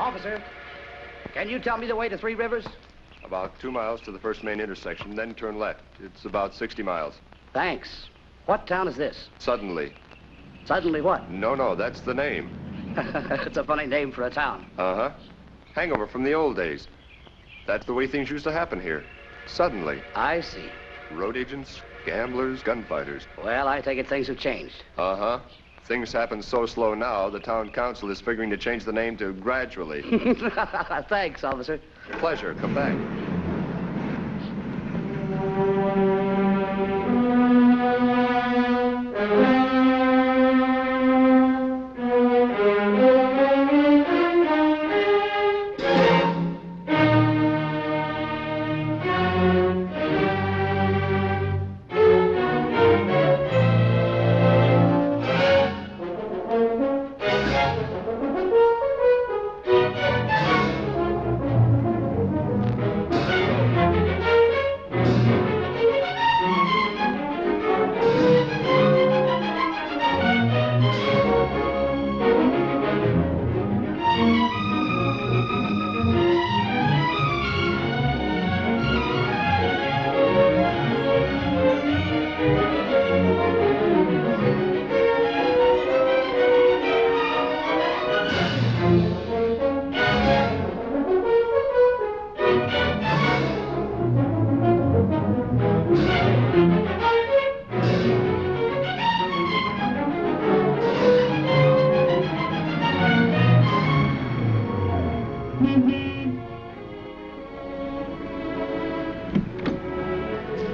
Officer, can you tell me the way to Three Rivers? About 2 miles to the first main intersection, then turn left. It's about 60 miles. Thanks. What town is this? Suddenly. Suddenly what? No, that's the name. It's a funny name for a town. Uh-huh. Hangover from the old days. That's the way things used to happen here. Suddenly. I see. Road agents, gamblers, gunfighters. Well, I take it things have changed. Uh-huh. Things happen so slow now, the town council is figuring to change the name to gradually. Thanks, officer. Pleasure. Come back.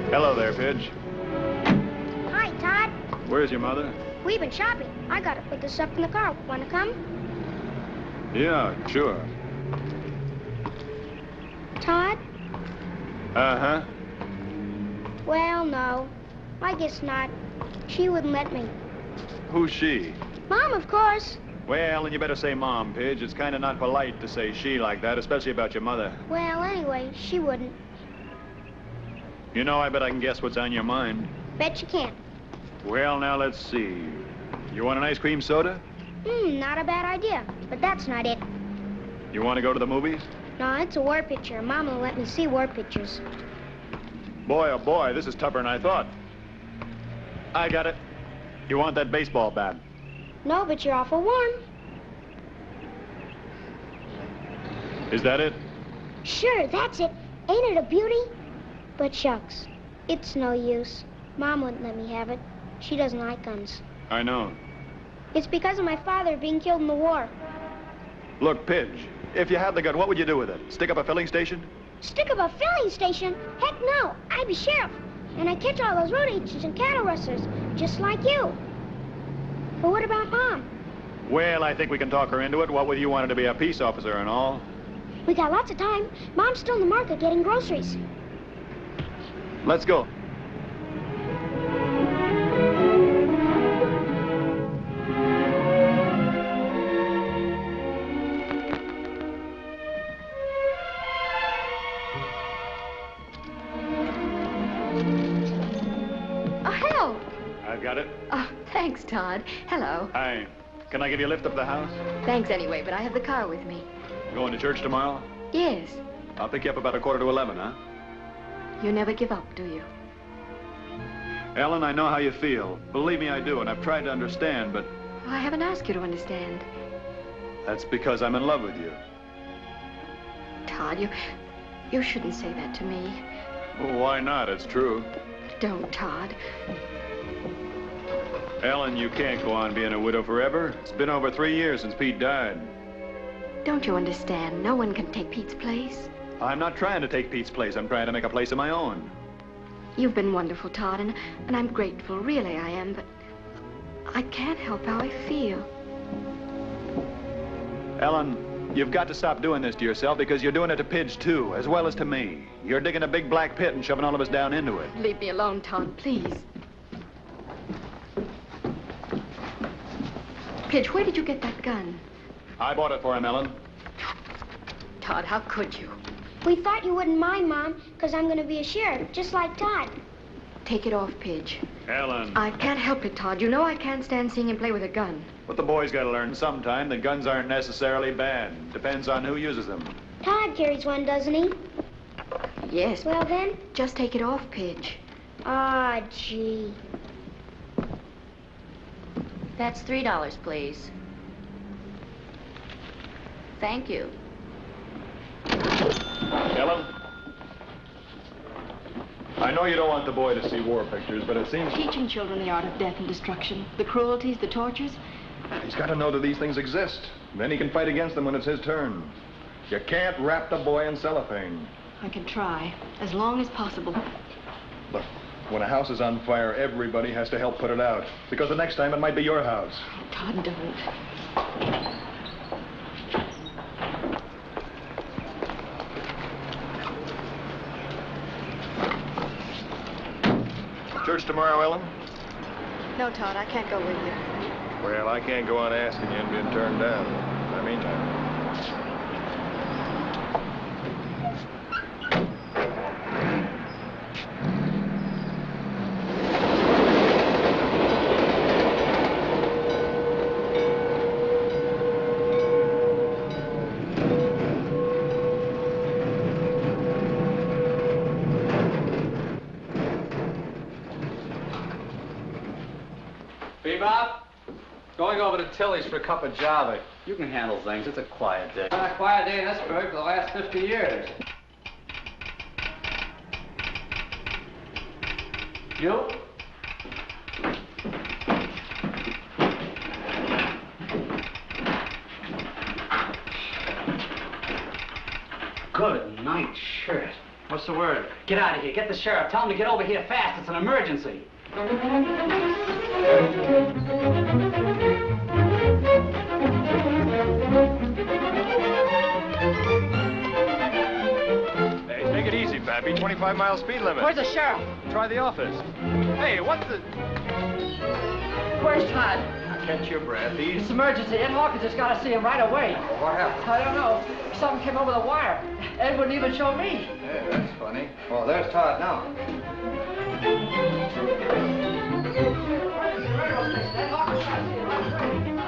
Hello there, Pidge. Hi, Todd. Where's your mother? We've been shopping. I gotta put this up in the car. Wanna come? Yeah, sure. Todd? Uh-huh. Well, no. I guess not. She wouldn't let me. Who's she? Mom, of course. Well, then you better say Mom, Pidge. It's kind of not polite to say she like that, especially about your mother. Well, anyway, she wouldn't. You know, I bet I can guess what's on your mind. Bet you can't. Well, now, let's see. You want an ice cream soda? Not a bad idea. But that's not it. You want to go to the movies? No, it's a war picture. Mom will let me see war pictures. Boy, oh boy, this is tougher than I thought. I got it. You want that baseball bat? No, but you're awful warm. Is that it? Sure, that's it. Ain't it a beauty? But shucks, it's no use. Mom wouldn't let me have it. She doesn't like guns. I know. It's because of my father being killed in the war. Look, Pidge, if you had the gun, what would you do with it? Stick up a filling station? Stick up a filling station? Heck no, I'd be sheriff. And I'd catch all those road agents and cattle rustlers, just like you. But what about Mom? Well, I think we can talk her into it. What with you wanting to be a peace officer and all? We got lots of time. Mom's still in the market getting groceries. Let's go. Oh, hello. I've got it. Oh, thanks, Todd. Hello. Hi. Can I give you a lift up the house? Thanks anyway, but I have the car with me. Going to church tomorrow? Yes. I'll pick you up about 11:15, huh? You never give up, do you? Ellen, I know how you feel. Believe me, I do, and I've tried to understand, but Oh, I haven't asked you to understand. that's because I'm in love with you. Todd, you shouldn't say that to me. Well, why not? It's true. Don't, Todd. Ellen, you can't go on being a widow forever. It's been over 3 years since Pete died. Don't you understand? No one can take Pete's place. I'm not trying to take Pete's place. I'm trying to make a place of my own. You've been wonderful, Todd, and I'm grateful. Really, I am, but I can't help how I feel. Ellen, you've got to stop doing this to yourself because you're doing it to Pidge, too, as well as to me. You're digging a big black pit and shoving all of us down into it. Leave me alone, Todd, please. Pidge, where did you get that gun? I bought it for him, Ellen. Todd, how could you? We thought you wouldn't mind, Mom, because I'm going to be a sheriff, just like Todd. Take it off, Pidge. Ellen. I can't help it, Todd. You know I can't stand seeing him play with a gun. But the boy's got to learn sometime that guns aren't necessarily bad. Depends on who uses them. Todd carries one, doesn't he? Yes. Well, then. Just take it off, Pidge. Ah, gee. That's $3, please. Thank you. Ellen? I know you don't want the boy to see war pictures, but it seems... Teaching children the art of death and destruction, the cruelties, the tortures. He's got to know that these things exist. Then he can fight against them when it's his turn. You can't wrap the boy in cellophane. I can try, as long as possible. Look, when a house is on fire, everybody has to help put it out. Because the next time it might be your house. Todd, don't. Church tomorrow, Ellen? No, Todd, I can't go with you. Well, I can't go on asking you and being turned down. In the meantime. Bebop, going over to Tilly's for a cup of Java. You can handle things. It's a quiet day. Been a quiet day in this burg for the last 50 years. You? Good night, shirt. What's the word? Get out of here. Get the sheriff. Tell him to get over here fast. It's an emergency. Hey, take it easy, Pappy. 25-mile speed limit. Where's the sheriff? Try the office. Hey, what's the... Where's Todd? Catch your breath. Easy. It's emergency. Ed Hawkins has got to see him right away. What happened? I don't know. Something came over the wire. Ed wouldn't even show me. Yeah, that's funny. Oh, there's Todd now. Ed Hawkins got to see him right away.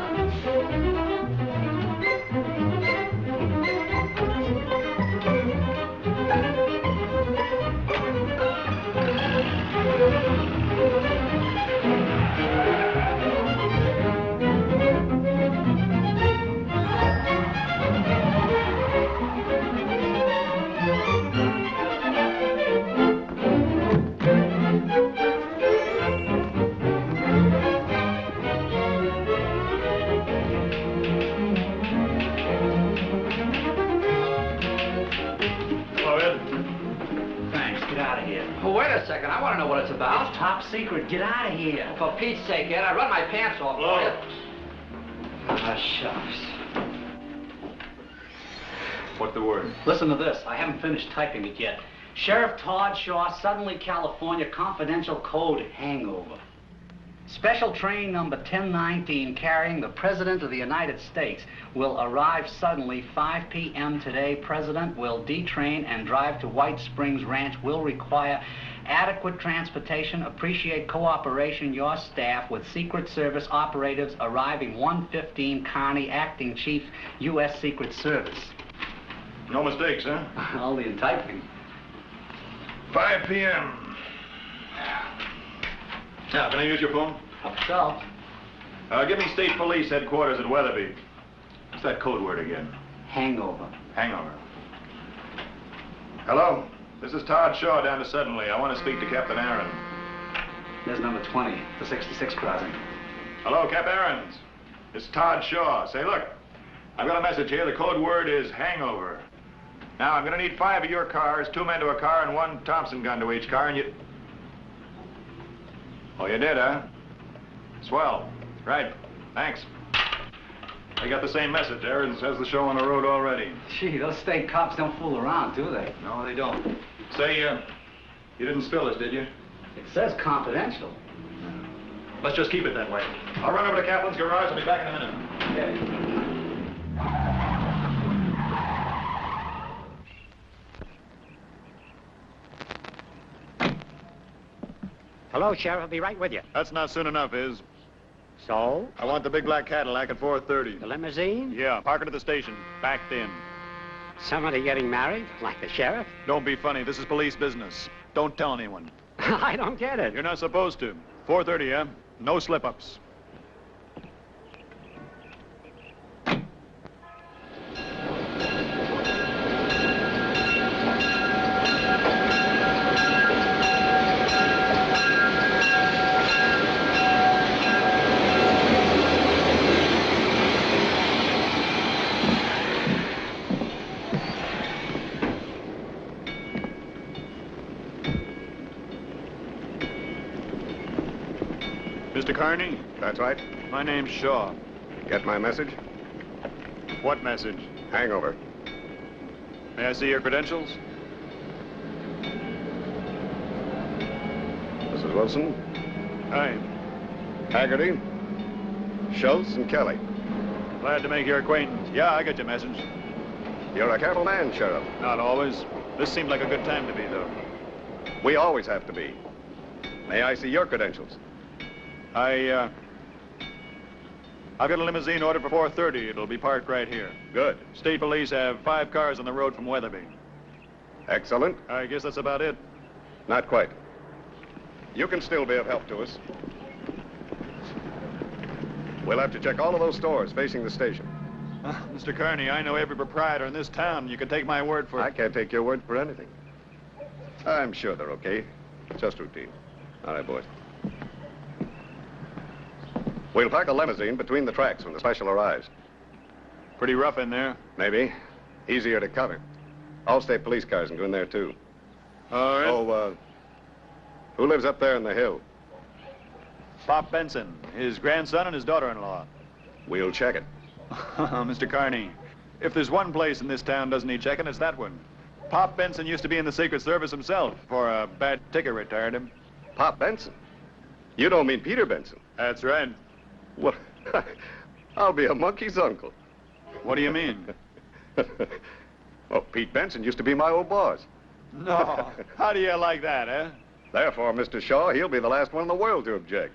Well, wait a second. I want to know what it's about. It's top secret. Get out of here. For Pete's sake, Ed, I'd run my pants off for you. Ah, shucks. What's the word? Listen to this. I haven't finished typing it yet. Sheriff Todd Shaw, suddenly California, confidential code hangover. Special train number 1019 carrying the President of the United States will arrive suddenly 5 p.m. today. President will detrain and drive to White Springs Ranch. Will require adequate transportation. Appreciate cooperation. Your staff with Secret Service operatives arriving 115 Kearney, Acting Chief, U.S. Secret Service. No mistakes, huh? Only in typing. 5 p.m. Now, can I use your phone? Up so. Give me State Police headquarters at Weatherby. What's that code word again? Hangover. Hangover. Hello? This is Todd Shaw down to Suddenly. I want to speak to Captain Aaron. There's number 20, the 66 crossing. Hello, Cap Aarons. It's Todd Shaw. Say, look, I've got a message here. The code word is hangover. Now, I'm going to need 5 of your cars, 2 men to a car, and 1 Thompson gun to each car, and you... Oh, you did, huh? Swell. Right. Thanks. I got the same message. Aarons has the show on the road already. Gee, those state cops don't fool around, do they? No, they don't. Say, you didn't spill this, did you? It says confidential. Let's just keep it that way. I'll run over to Kaplan's garage. I'll be back in a minute. Okay. Hello, Sheriff. I'll be right with you. That's not soon enough, is. So? I want the big black Cadillac at 4:30. The limousine? Yeah, park it at the station. Backed in. Somebody getting married? Like the sheriff? Don't be funny. This is police business. Don't tell anyone. I don't get it. You're not supposed to. 4:30, yeah? No slip-ups. Mr. Carney? That's right. My name's Shaw. Get my message? What message? Hangover. May I see your credentials? Mrs. Wilson, Hi. Haggerty, Schultz, and Kelly. Glad to make your acquaintance. Yeah, I got your message. You're a careful man, Sheriff. Not always. This seemed like a good time to be, though. We always have to be. May I see your credentials? I've got a limousine ordered for 4:30. It'll be parked right here. Good. State police have 5 cars on the road from Weatherby. Excellent. I guess that's about it. Not quite. You can still be of help to us. We'll have to check all of those stores facing the station. Mr. Carney, I know every proprietor in this town. You can take my word for it. I can't take your word for anything. I'm sure they're okay. Just routine. All right, boys. We'll park a limousine between the tracks when the special arrives. Pretty rough in there. Maybe. Easier to cover. All state police cars can go in there, too. All right. Oh, who lives up there in the hill? Pop Benson, his grandson and his daughter-in-law. We'll check it. Mr. Carney, if there's one place in this town doesn't need checking, it's that one. Pop Benson used to be in the Secret Service himself. For a bad ticket retired him. Pop Benson? You don't mean Peter Benson? That's right. Well, I'll be a monkey's uncle. What do you mean? Well, Pete Benson used to be my old boss. No. How do you like that, eh? Therefore, Mr. Shaw, he'll be the last one in the world to object.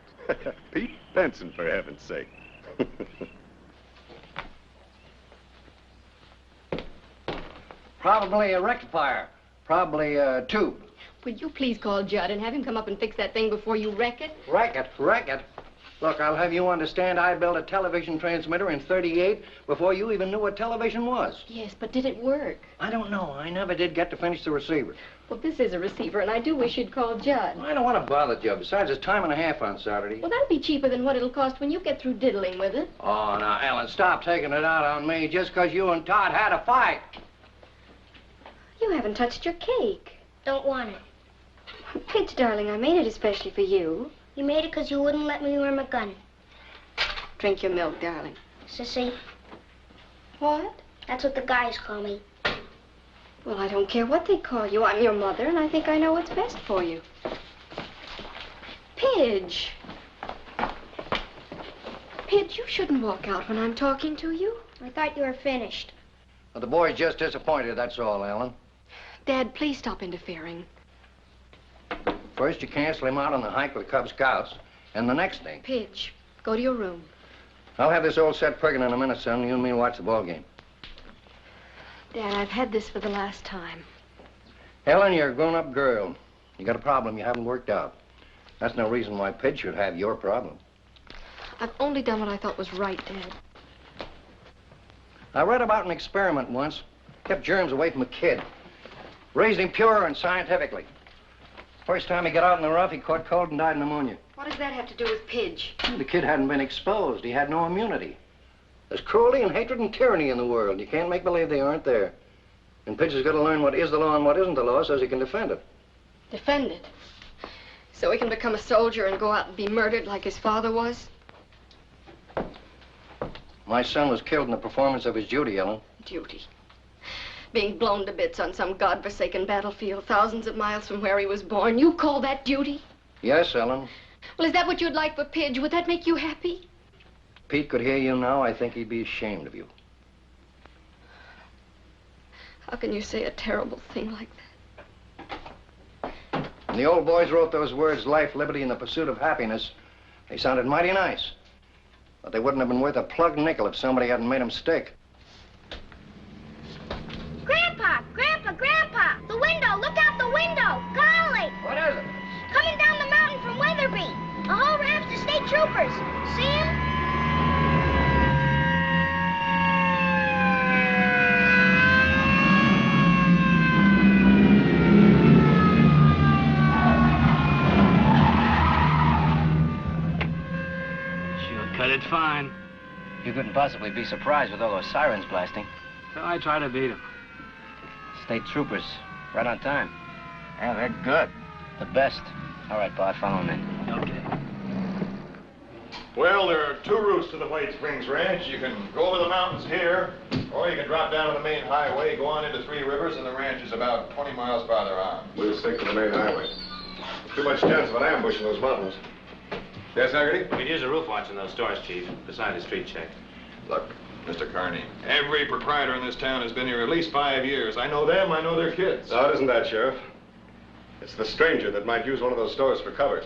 Pete Benson, for heaven's sake. Probably a rectifier. Probably a tube. Would you please call Judd and have him come up and fix that thing before you wreck it? Wreck it. Look, I'll have you understand I built a television transmitter in '38 before you even knew what television was. Yes, but did it work? I don't know. I never did get to finish the receiver. Well, this is a receiver, and I do wish you'd call Judd. I don't want to bother you. Besides, it's time and a half on Saturday. Well, that'll be cheaper than what it'll cost when you get through diddling with it. Oh, now, Ellen, stop taking it out on me just because you and Todd had a fight. You haven't touched your cake. Don't want it. Pitch, darling, I made it especially for you. You made it because you wouldn't let me wear my gun. Drink your milk, darling. Sissy, What? that's what the guys call me. Well, I don't care what they call you. I'm your mother, and I think I know what's best for you. Pidge. Pidge, you shouldn't walk out when I'm talking to you. I thought you were finished. Well, the boy's just disappointed, that's all, Ellen. Dad, please stop interfering. First, you cancel him out on the hike with the Cub Scouts, and the next thing... Pidge, go to your room. I'll have this old set prigging in a minute, son. You and me watch the ball game. Dad, I've had this for the last time. Ellen, you're a grown-up girl. You got a problem you haven't worked out. That's no reason why Pidge should have your problem. I've only done what I thought was right, Dad. I read about an experiment once. Kept germs away from a kid. Raised him pure and scientifically. First time he got out in the rough, he caught cold and died of pneumonia. What does that have to do with Pidge? The kid hadn't been exposed. He had no immunity. There's cruelty and hatred and tyranny in the world. You can't make believe they aren't there. And Pidge has got to learn what is the law and what isn't the law so he can defend it. Defend it? So he can become a soldier and go out and be murdered like his father was? My son was killed in the performance of his duty, Ellen. Duty. Being blown to bits on some godforsaken battlefield thousands of miles from where he was born. You call that duty? Yes, Ellen. Well, is that what you'd like for Pidge? Would that make you happy? Pete could hear you now. I think he'd be ashamed of you. How can you say a terrible thing like that? When the old boys wrote those words, life, liberty, and the pursuit of happiness, they sounded mighty nice. But they wouldn't have been worth a plugged nickel if somebody hadn't made them stick. Grandpa! Grandpa! Grandpa! The window! Look out the window! Golly! What is it? Coming down the mountain from Weatherby. A whole raft of state troopers. See 'em? Cut it fine. You couldn't possibly be surprised with all those sirens blasting. So I try to beat him. State troopers, right on time. Yeah, they're good. The best. All right, Bart, follow me. Okay. Well, there are two routes to the White Springs Ranch. You can go over the mountains here, or you can drop down to the main highway, go on into Three Rivers, and the ranch is about 20 miles farther on. We'll stick to the main highway. Too much chance of an ambush in those mountains. Yes, Haggerty? We'd use a roof watch in those stores, Chief, beside the street check. Look, Mr. Carney, every proprietor in this town has been here at least 5 years. I know them, I know their kids. No, it isn't that, Sheriff. It's the stranger that might use one of those stores for cover.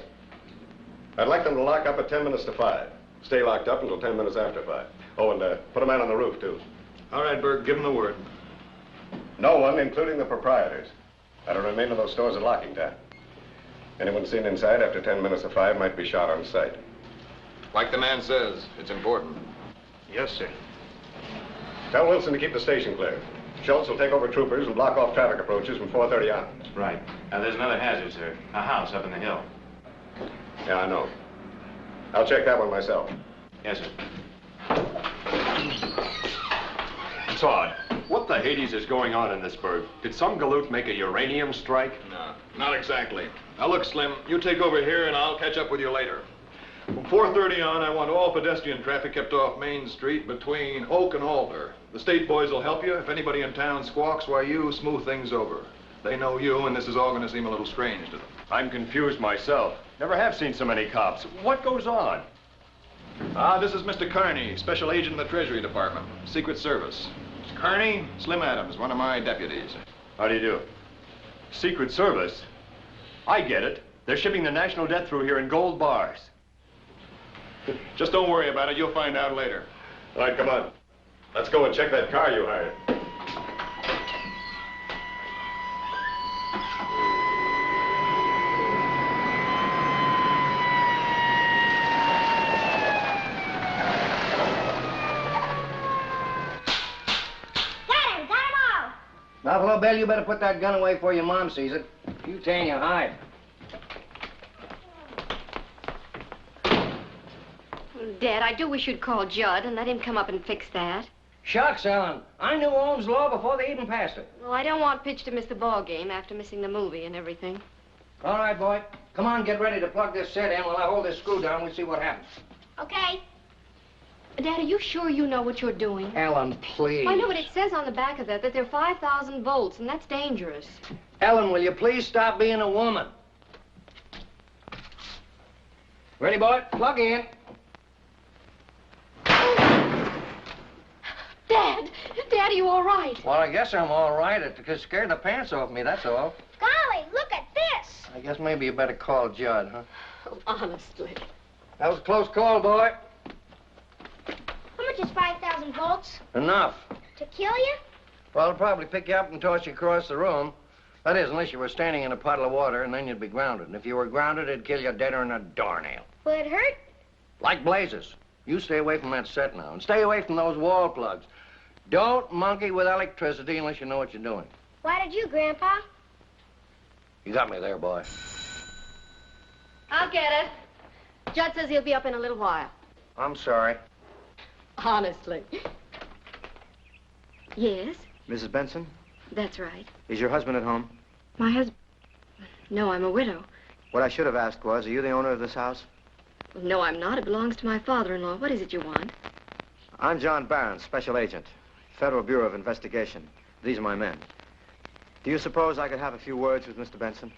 I'd like them to lock up at 10 minutes to 5. Stay locked up until 10 minutes after 5. Oh, and put a man on the roof, too. All right, Burke, give them the word. No one, including the proprietors, are to remain in those stores at locking time. Anyone seen inside after 10 minutes of 5 might be shot on sight. Like the man says, it's important. Yes, sir. Tell Wilson to keep the station clear. Schultz will take over troopers and block off traffic approaches from 4:30 on. Right. Now, there's another hazard, sir. A house up in the hill. Yeah, I know. I'll check that one myself. Yes, sir. Todd, what the Hades is going on in this burg? Did some galoot make a uranium strike? No, not exactly. Now look, Slim, you take over here and I'll catch up with you later. From 4:30 on, I want all pedestrian traffic kept off Main Street between Oak and Alder. The state boys will help you. If anybody in town squawks, why, you smooth things over. They know you, and this is all going to seem a little strange to them. I'm confused myself. Never have seen so many cops. What goes on? This is Mr. Carney, Special Agent in the Treasury Department, Secret Service. Mr. Carney, Slim Adams, one of my deputies. How do you do? Secret Service? I get it. They're shipping the national debt through here in gold bars. Just don't worry about it. You'll find out later. All right, come on. Let's go and check that car you hired. Buffalo Bill, you better put that gun away before your mom sees it. You tan your hide. Dad, I do wish you'd call Judd and let him come up and fix that. Shucks, Ellen. I knew Ohm's law before they even passed it. Well, I don't want Pitch to miss the ball game after missing the movie and everything. All right, boy. Come on, get ready to plug this set in while I hold this screw down. We'll see what happens. Okay. Dad, are you sure you know what you're doing? Ellen, please. Well, I know, but it says on the back of that there are 5,000 volts, and that's dangerous. Ellen, will you please stop being a woman? Ready, boy? Plug in. Dad! Dad, are you all right? Well, I guess I'm all right. It just scared the pants off me, that's all. Golly, look at this. I guess maybe you better call Judd, huh? Oh, honestly. That was a close call, boy. How much is 5,000 volts? Enough. To kill you? Well, it'll probably pick you up and toss you across the room. That is, unless you were standing in a puddle of water, and then you'd be grounded. And if you were grounded, it'd kill you deader than a doornail. Will it hurt? Like blazes. You stay away from that set now, and stay away from those wall plugs. Don't monkey with electricity unless you know what you're doing. Why did you, Grandpa? You got me there, boy. I'll get it. Judd says he'll be up in a little while. I'm sorry. Honestly. Yes, Mrs. Benson, that's right. is your husband at home? My husband... No, I'm a widow. What I should have asked was, are you the owner of this house? Well, no, I'm not. It belongs to my father-in-law. What is it you want? I'm John Barron, Special Agent, Federal Bureau of Investigation. These are my men. Do you suppose I could have a few words with Mr. Benson?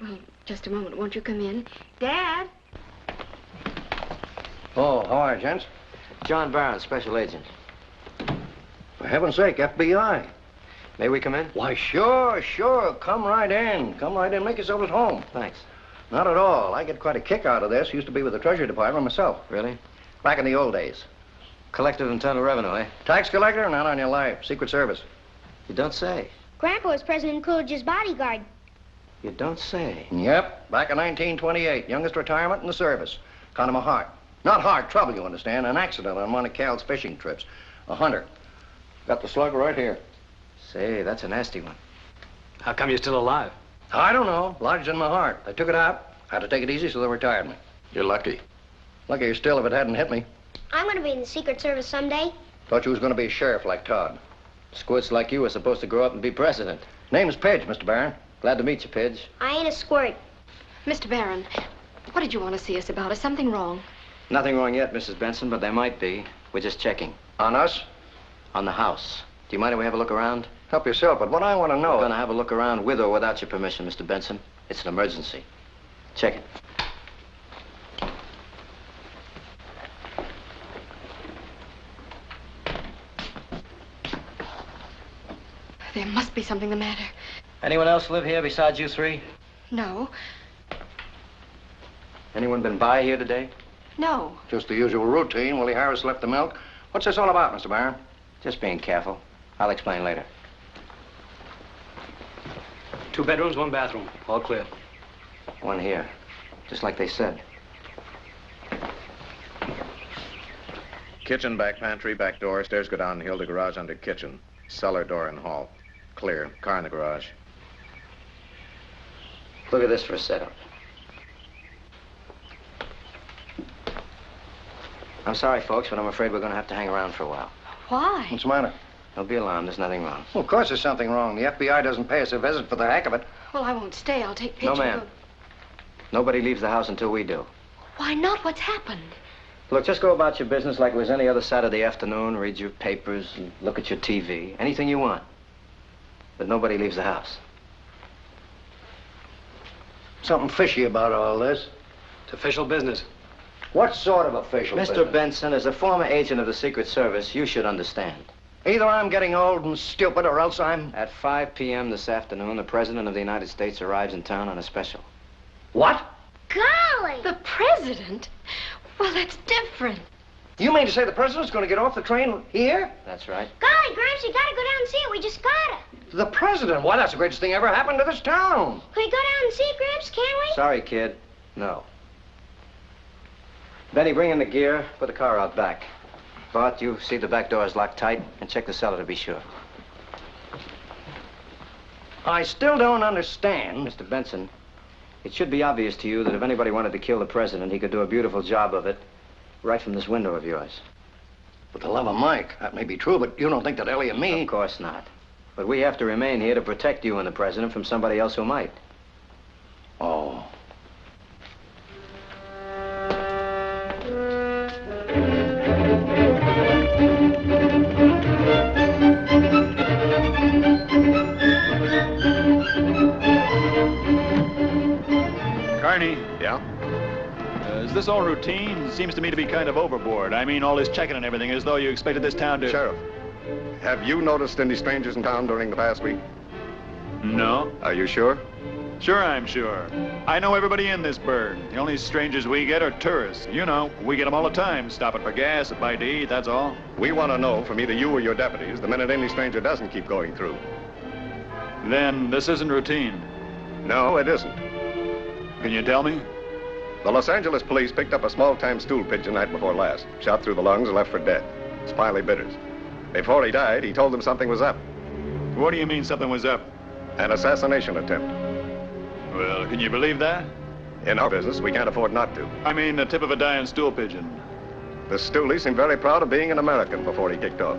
Well, just a moment. Won't you come in? Dad! Oh, how are you, gents? John Barron, Special Agent. For heaven's sake, FBI. May we come in? Why, sure, sure. Come right in. Come right in. Make yourself at home. Thanks. Not at all. I get quite a kick out of this. Used to be with the Treasury Department myself. Really? Back in the old days. Collective internal revenue, eh? Tax collector? Not on your life. Secret Service. You don't say. Grandpa was President Coolidge's bodyguard. You don't say. Yep. Back in 1928. Youngest retirement in the service. Kind of a heart. Not heart trouble, you understand. An accident on one of Cal's fishing trips. A hunter. Got the slug right here. Say, that's a nasty one. How come you're still alive? I don't know. Lodged in my heart. I took it out. Had to take it easy, so they retired me. You're lucky. Luckier still if it hadn't hit me. I'm going to be in the Secret Service someday. Thought you was going to be a sheriff like Todd. Squirts like you are supposed to grow up and be president. Name's Pidge, Mr. Barron. Glad to meet you, Pidge. I ain't a squirt. Mr. Barron, what did you want to see us about? Is something wrong? Nothing wrong yet, Mrs. Benson, but there might be. We're just checking. On us? On the house. Do you mind if we have a look around? Help yourself, but what I want to know... We're going to have a look around with or without your permission, Mr. Benson. It's an emergency. Check it. There must be something the matter. Anyone else live here besides you three? No. Anyone been by here today? No. Just the usual routine. Willie Harris left the milk. What's this all about, Mr. Barron? Just being careful. I'll explain later. 2 bedrooms, 1 bathroom. All clear. One here. Just like they said. Kitchen, back pantry, back door. Stairs go downhill to garage under kitchen. Cellar door and hall. Clear. Car in the garage. Look at this for a setup. I'm sorry, folks, but I'm afraid we're going to have to hang around for a while. Why? What's the matter? Don't be alarmed. There's nothing wrong. Well, of course there's something wrong. The FBI doesn't pay us a visit for the heck of it. Well, I won't stay. I'll take Pidge. No, and ma'am. go- Nobody leaves the house until we do. Why not? What's happened? Look, just go about your business like it was any other Saturday afternoon. Read your papers and look at your TV. Anything you want. But nobody leaves the house. Something fishy about all this. It's official business. What sort of official Mr. business? Benson, as a former agent of the Secret Service, you should understand. Either I'm getting old and stupid or else I'm... At 5 p.m. this afternoon, the President of the United States arrives in town on a special. What? Golly! The president? Well, that's different. You mean to say the president's going to get off the train here? That's right. Golly, Gramps, you gotta go down and see it. We just gotta. The president? Why, that's the greatest thing ever happened to this town. Can we go down and see it, Gramps, can we? Sorry, kid. No. Benny, bring in the gear. Put the car out back. Bart, you see the back door is locked tight, and check the cellar to be sure. I still don't understand. Mr. Benson, it should be obvious to you that if anybody wanted to kill the president, he could do a beautiful job of it right from this window of yours. With the love of Mike, that may be true, but you don't think that Ellie and me... Of course not. But we have to remain here to protect you and the president from somebody else who might. Oh. Carney. Yeah? Is this all routine? Seems to me to be kind of overboard. I mean, all this checking and everything, as though you expected this town to... Sheriff, have you noticed any strangers in town during the past week? No. Are you sure? Sure, I'm sure. I know everybody in this burg. The only strangers we get are tourists. You know, we get them all the time, stopping for gas, a bite to eat, that's all. We want to know from either you or your deputies the minute any stranger doesn't keep going through. Then this isn't routine. No, it isn't. Can you tell me? The Los Angeles police picked up a small-time stool pigeon night before last. Shot through the lungs and left for dead. Smiley Bitters. Before he died, he told them something was up. What do you mean something was up? An assassination attempt. Well, can you believe that? In our business, we can't afford not to. I mean, the tip of a dying stool pigeon. The stoolie seemed very proud of being an American before he kicked off.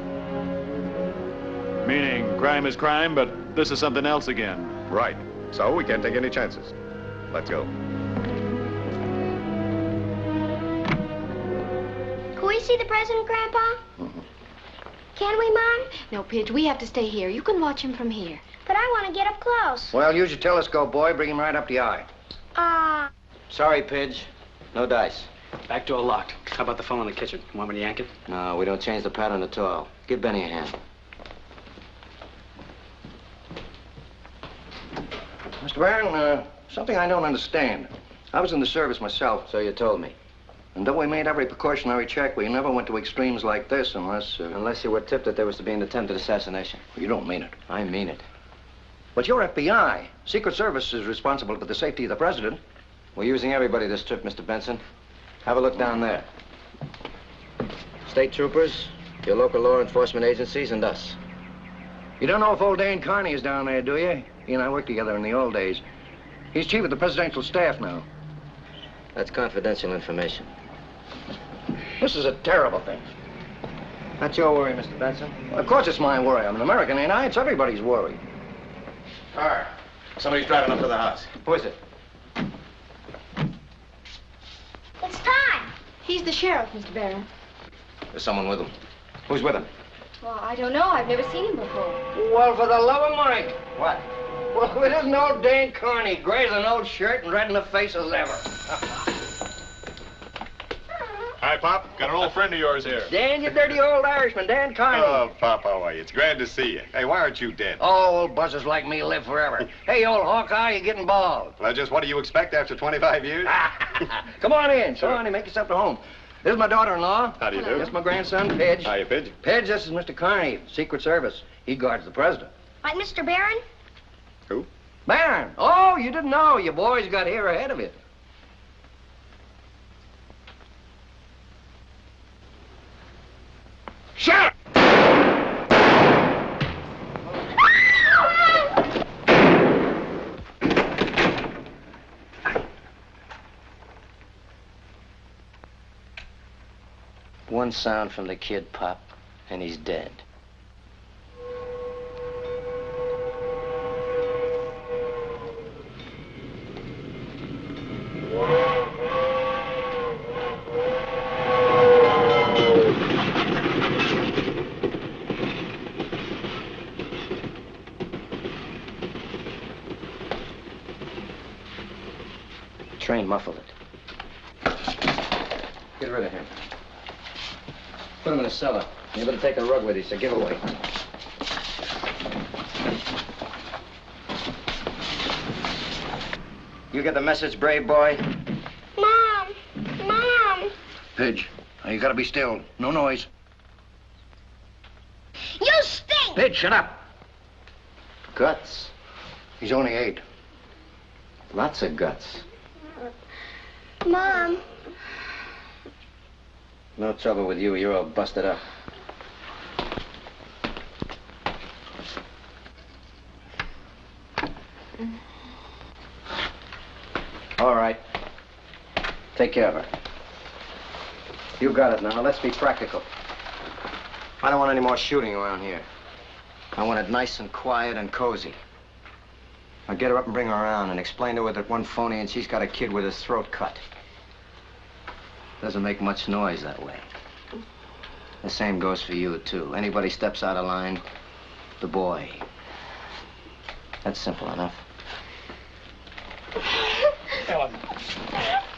Meaning, crime is crime, but this is something else again. Right. So we can't take any chances. Let's go. Can we see the president, Grandpa? Can we, Mom? No, Pidge, we have to stay here. You can watch him from here. But I want to get up close. Well, use your telescope, boy. Bring him right up the eye. Sorry, Pidge. No dice. Back door locked. How about the phone in the kitchen? Want me to yank it? No, we don't change the pattern at all. Give Benny a hand. Mr. Barron, something I don't understand. I was in the service myself. So you told me. And though we made every precautionary check, we never went to extremes like this unless... Unless you were tipped that there was to be an attempted assassination. You don't mean it. I mean it. But you're FBI. Secret Service is responsible for the safety of the president. We're using everybody this trip, Mr. Benson. Have a look down there. State troopers, your local law enforcement agencies, and us. You don't know if old Dane Carney is down there, do you? He and I worked together in the old days. He's chief of the presidential staff now. That's confidential information. This is a terrible thing. Not your worry, Mr. Benson. Well, of course it's my worry. I'm an American, ain't I? It's everybody's worry. Car. Somebody's driving up to the house. Who is it? It's Todd. He's the sheriff, Mr. Barron. There's someone with him. Who's with him? Well, I don't know. I've never seen him before. Well, for the love of Mike. What? Well, it isn't old Dane Carney, gray as an old shirt and red in the face as ever. Hi, Pop. Got an old friend of yours here. Dan, you dirty old Irishman, Dan Carney. Oh, Pop, how are you? It's glad to see you. Hey, why aren't you dead? Oh, old buzzers like me live forever. Hey, old Hawkeye, you're getting bald. Well, just what do you expect after 25 years? Come on in. Come on in. Make yourself at home. This is my daughter-in-law. How do you do? This is my grandson, Pidge. Hiya, Pidge. Pidge, this is Mr. Carney, Secret Service. He guards the president. Like Mr. Barron? Who? Barron. Oh, you didn't know. You boys got here ahead of you. Shut up! One sound from the kid, Pop, and he's dead. Train muffled it. Get rid of him. Put him in a cellar. You better take a rug with you. It's a giveaway. You get the message, brave boy? Mom! Mom! Pidge, now you gotta be still. No noise. You stink! Pidge, shut up. Guts. He's only 8. Lots of guts. Mom. No trouble with you. You're all busted up. All right. Take care of her. You got it now. Let's be practical. I don't want any more shooting around here. I want it nice and quiet and cozy. Now get her up and bring her around and explain to her that one phony and she's got a kid with his throat cut. Doesn't make much noise that way. The same goes for you, too. Anybody steps out of line, the boy. That's simple enough.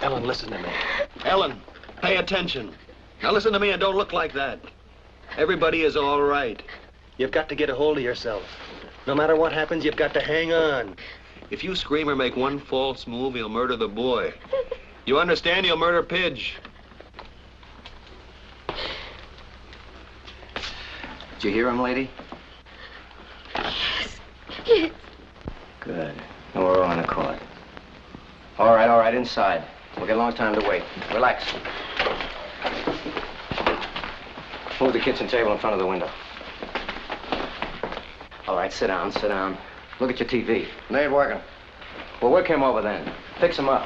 Ellen, listen to me. Ellen, pay attention. Now listen to me and don't look like that. Everybody is all right. You've got to get a hold of yourself. No matter what happens, you've got to hang on. If you scream or make one false move, he'll murder the boy. You understand? He'll murder Pidge. Did you hear him, lady? Yes. Good. Now we're all in accord. All right, inside. We'll get a long time to wait. Relax. Move the kitchen table in front of the window. All right, sit down, sit down. Look at your TV. It ain't working. Well, work him over then. Fix him up.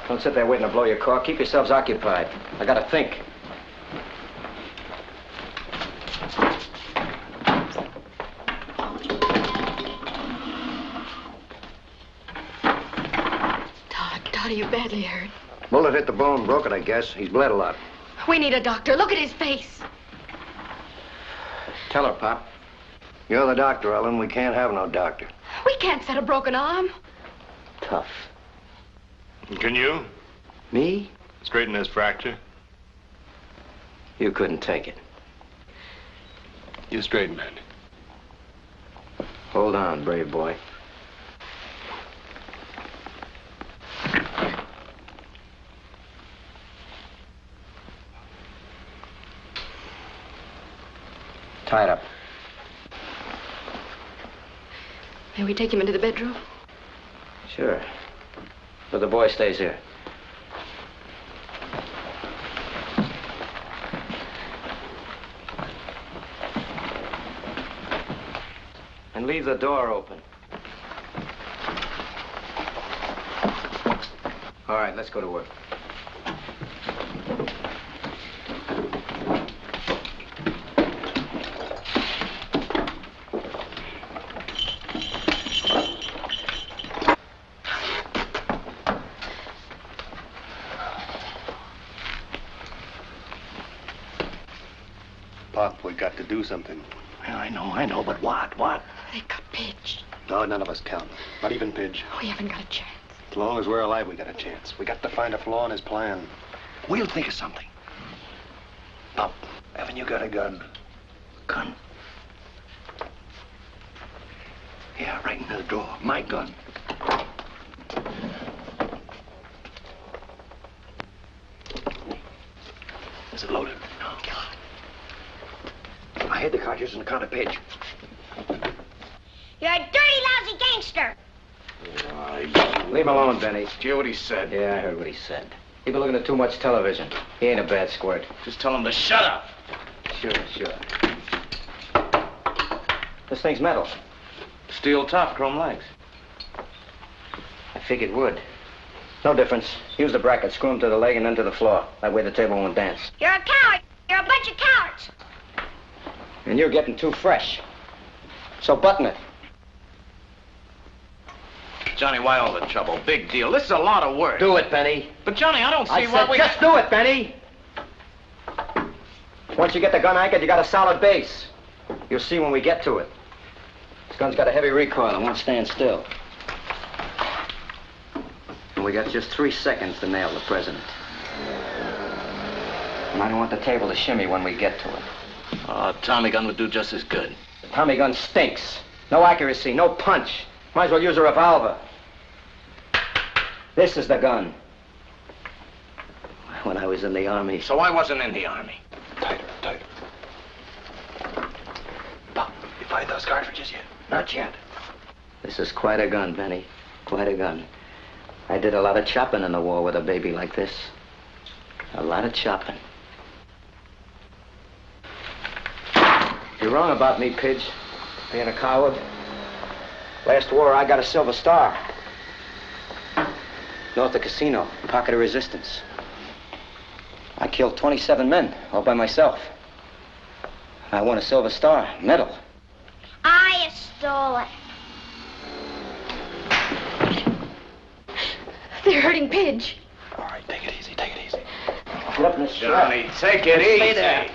Don't sit there waiting to blow your cork. Keep yourselves occupied. I gotta think. Todd, are you badly hurt? Bullet hit the bone, broke it, I guess. He's bled a lot. We need a doctor. Look at his face. Tell her, Pop. You're the doctor, Ellen. We can't have no doctor. We can't set a broken arm. Tough. Can you? Me? Straighten this fracture. You couldn't take it. You straighten it. Hold on, brave boy. tied up. May we take him into the bedroom? Sure. But the boy stays here. And leave the door open. All right, let's go to work. Pop, we got to do something. I know, but what? They got Pidge. No, none of us count. Not even Pidge. We haven't got a chance. As long as we're alive, we got a chance. We got to find a flaw in his plan. We'll think of something. Pop, haven't you got a gun? Gun? Yeah, right in the drawer. My gun. Is it loaded? No. I hid the cartridge in the counter page. You're a dirty, lousy gangster. Leave him alone, Benny. Did you hear what he said? Yeah, I heard what he said. He been looking at too much television. He ain't a bad squirt. Just tell him to shut up. Sure. This thing's metal. Steel top, chrome legs. I figured wood. No difference. Use the bracket, screw him to the leg and then to the floor. That way the table won't dance. You're a coward. You're a bunch of cowards. And you're getting too fresh. So button it. Johnny, why all the trouble? Big deal. This is a lot of work. Do it, Benny. But, Johnny, I don't see I why said we... just do it, Benny. Once you get the gun anchored, you got a solid base. You'll see when we get to it. This gun's got a heavy recoil. It won't stand still. And we got just 3 seconds to nail the president. And I don't want the table to shimmy when we get to it. Oh, Tommy gun would do just as good. The Tommy gun stinks. No accuracy, no punch. Might as well use a revolver. This is the gun. When I was in the Army. So I wasn't in the Army. Tighter. Pop, you find those cartridges yet? Not yet. This is quite a gun, Benny. Quite a gun. I did a lot of chopping in the war with a baby like this. A lot of chopping. You're wrong about me, Pidge. Being a coward. Last war, I got a Silver Star. North of Casino, pocket of resistance. I killed 27 men, all by myself. I won a Silver Star, medal. I stole it. They're hurting Pidge. All right, take it easy. Get up in the Johnny, take it easy. Stay there.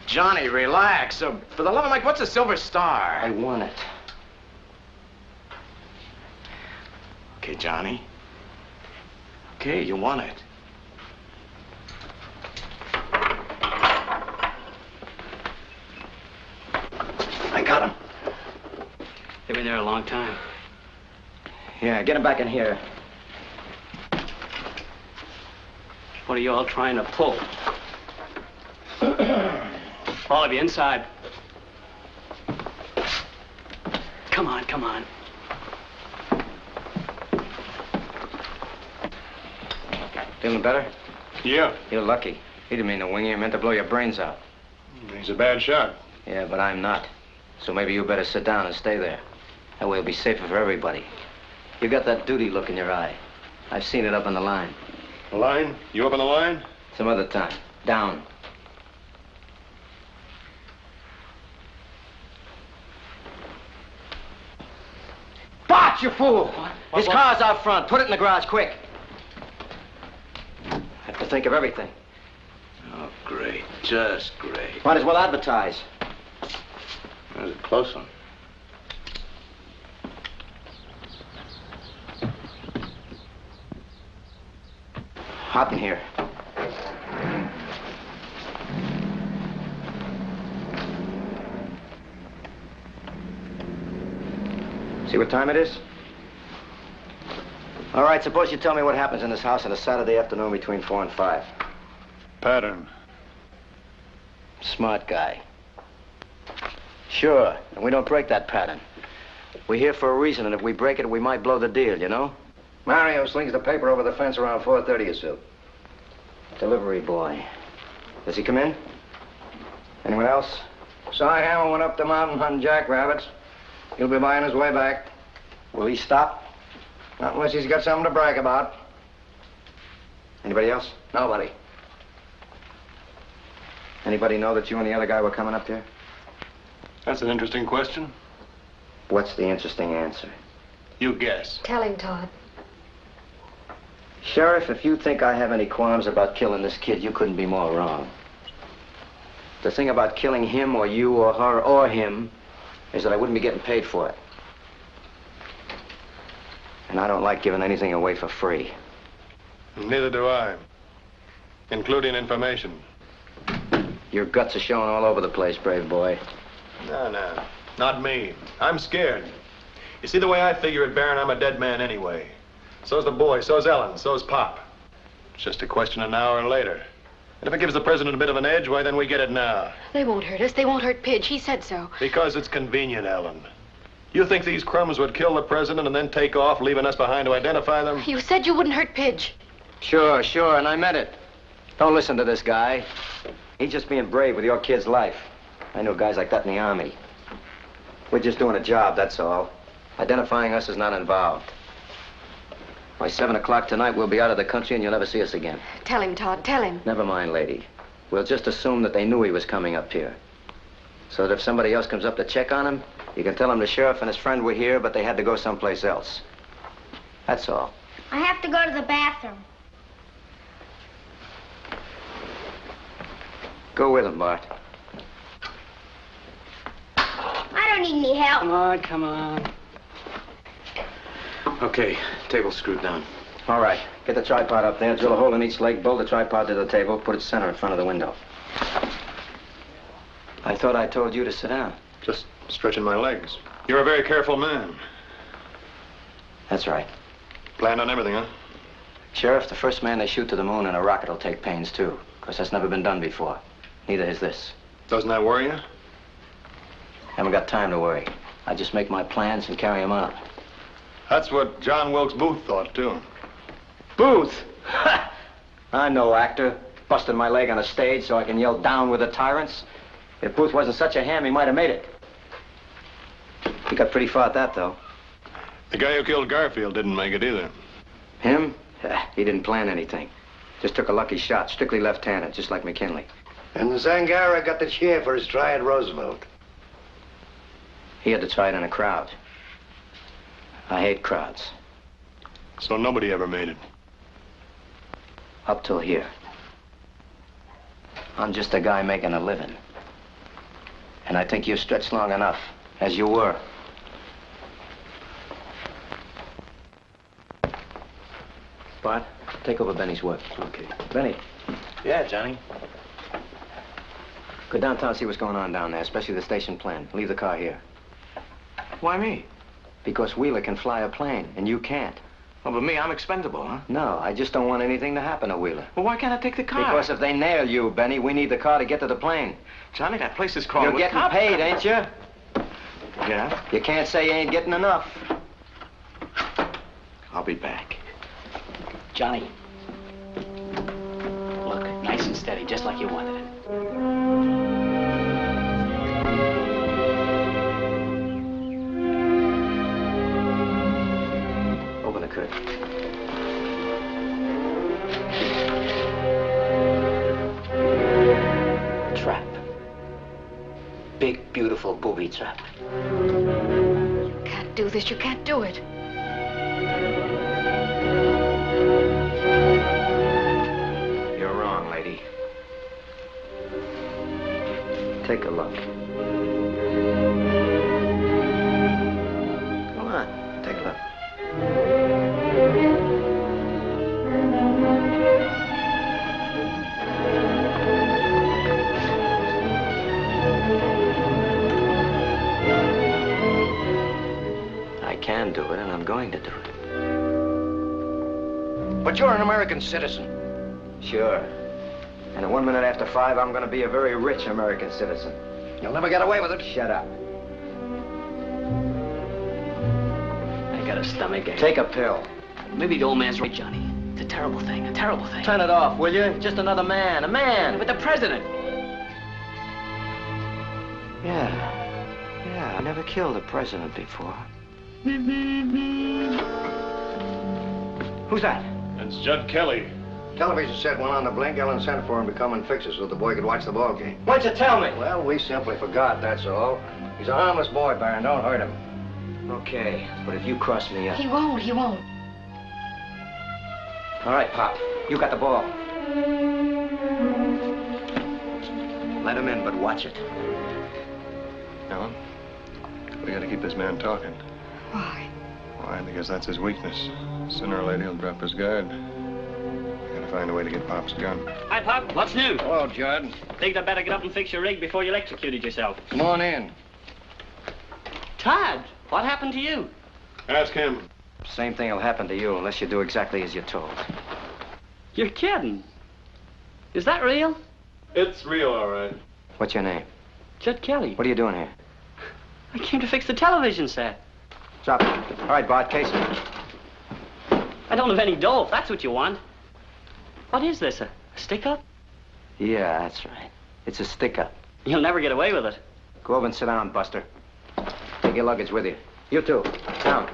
Johnny, relax. For the love of Mike, what's a Silver Star? I won it. Okay, Johnny. Okay, you won it. I got him. They've been there a long time. Yeah, get him back in here. What are you all trying to pull? All of you inside. Come on. Feeling better? Yeah. You're lucky. He didn't mean to wing you. He meant to blow your brains out. He's a bad shot. Yeah, but I'm not. So maybe you better sit down and stay there. That way it'll be safer for everybody. You got that duty look in your eye. I've seen it up on the line. The line? You up on the line? Some other time. Down. Bart, you fool! His car's out front. Put it in the garage, quick. I have to think of everything. Oh, great. Just great. Might as well advertise. That was a close one. Hop in here. See what time it is? All right, suppose you tell me what happens in this house on a Saturday afternoon between 4 and 5. Pattern. Smart guy. Sure, and we don't break that pattern. We're here for a reason, and if we break it, we might blow the deal, you know? Mario slings the paper over the fence around 4:30 or so. Delivery boy. Does he come in? Anyone else? Cy Hammer went up the mountain hunting jackrabbits. He'll be by on his way back. Will he stop? Not unless he's got something to brag about. Anybody else? Nobody. Anybody know that you and the other guy were coming up there? That's an interesting question. What's the interesting answer? You guess. Tell him, Todd. Sheriff, if you think I have any qualms about killing this kid, you couldn't be more wrong. The thing about killing him or you or her or him is that I wouldn't be getting paid for it. And I don't like giving anything away for free. Neither do I. Including information. Your guts are showing all over the place, brave boy. No, not me. I'm scared. You see, the way I figure it, Baron, I'm a dead man anyway. So's the boy, so's Ellen, so's Pop. It's just a question of an hour later. And if it gives the president a bit of an edge, why, then we get it now. They won't hurt us. They won't hurt Pidge. He said so. Because it's convenient, Ellen. You think these crumbs would kill the president and then take off, leaving us behind to identify them? You said you wouldn't hurt Pidge. Sure, and I meant it. Don't listen to this guy. He's just being brave with your kid's life. I know guys like that in the Army. We're just doing a job, that's all. Identifying us is not involved. By 7 o'clock tonight, we'll be out of the country and you'll never see us again. Tell him, Todd, tell him. Never mind, lady. We'll just assume that they knew he was coming up here. So that if somebody else comes up to check on him, you can tell him the sheriff and his friend were here, but they had to go someplace else. That's all. I have to go to the bathroom. Go with him, Bart. I don't need any help. Come on. Okay, table's screwed down. All right, get the tripod up there, drill a hole in each leg, bolt the tripod to the table, put it center in front of the window. I thought I told you to sit down. Just stretching my legs. You're a very careful man. That's right. Planned on everything, huh? Sheriff, the first man they shoot to the moon in a rocket will take pains, too. Because that's never been done before. Neither is this. Doesn't that worry you? Haven't got time to worry. I just make my plans and carry them out. That's what John Wilkes Booth thought, too. Booth? Ha! I'm no actor. Busted my leg on a stage so I can yell down with the tyrants. If Booth wasn't such a ham, he might have made it. He got pretty far at that, though. The guy who killed Garfield didn't make it either. Him? He didn't plan anything. Just took a lucky shot, strictly left-handed, just like McKinley. And Zangara got the cheer for his try at Roosevelt. He had to try it in a crowd. I hate crowds. So nobody ever made it? Up till here. I'm just a guy making a living. And I think you stretched long enough, as you were. Bart, take over Benny's work. Okay. Benny, Yeah, Johnny. go downtown, see what's going on down there, especially the station plan. Leave the car here. Why me? Because Wheeler can fly a plane, and you can't. Well, but me, I'm expendable, huh? No, I just don't want anything to happen to Wheeler. Well, why can't I take the car? Because if they nail you, Benny, we need the car to get to the plane. Johnny, that place is crawling You're with getting cops. paid, ain't you? Yeah? You can't say you ain't getting enough. I'll be back. Johnny. Look, nice and steady, just like you wanted it. Open the curtain. Trap. Big, beautiful booby trap. You can't do this. You can't do it. You're wrong, lady. Take a look. Come on, take a look. I can do it, and I'm going to do it. But you're an American citizen. Sure. And at 1 minute after 5, I'm going to be a very rich American citizen. You'll never get away with it. Shut up. a stomach ache. Take a pill. Maybe the old man's right, Johnny. It's a terrible thing, a terrible thing. Turn it off, will you? Just another man, a man. But the president. Yeah, I never killed a president before. Who's that? It's Judd Kelly. Television set went on the blink. Ellen sent for him to come and fix it so the boy could watch the ball game. Why'd you tell me? Well, we simply forgot, that's all. He's a harmless boy, Baron. Don't hurt him. Okay, but if you cross me up... He won't. All right, Pop. You got the ball. Let him in, but watch it. Ellen, we gotta keep this man talking. Why? Why? Because that's his weakness. Sooner or later, he'll drop his guard. We gotta find a way to get Pop's gun. Hi, Pop. What's new? Hello, Judd. Think I'd better get up and fix your rig before you electrocuted yourself. Come on in. Todd, what happened to you? Ask him. Same thing will happen to you unless you do exactly as you're told. You're kidding. Is that real? It's real, all right. What's your name? Judd Kelly. What are you doing here? I came to fix the television set. Drop it. All right, Bart, case it. I don't have any dough, if that's what you want. What is this, a stick-up? Yeah, that's right. It's a stick-up. You'll never get away with it. Go over and sit down, Buster. Take your luggage with you. You too. Down.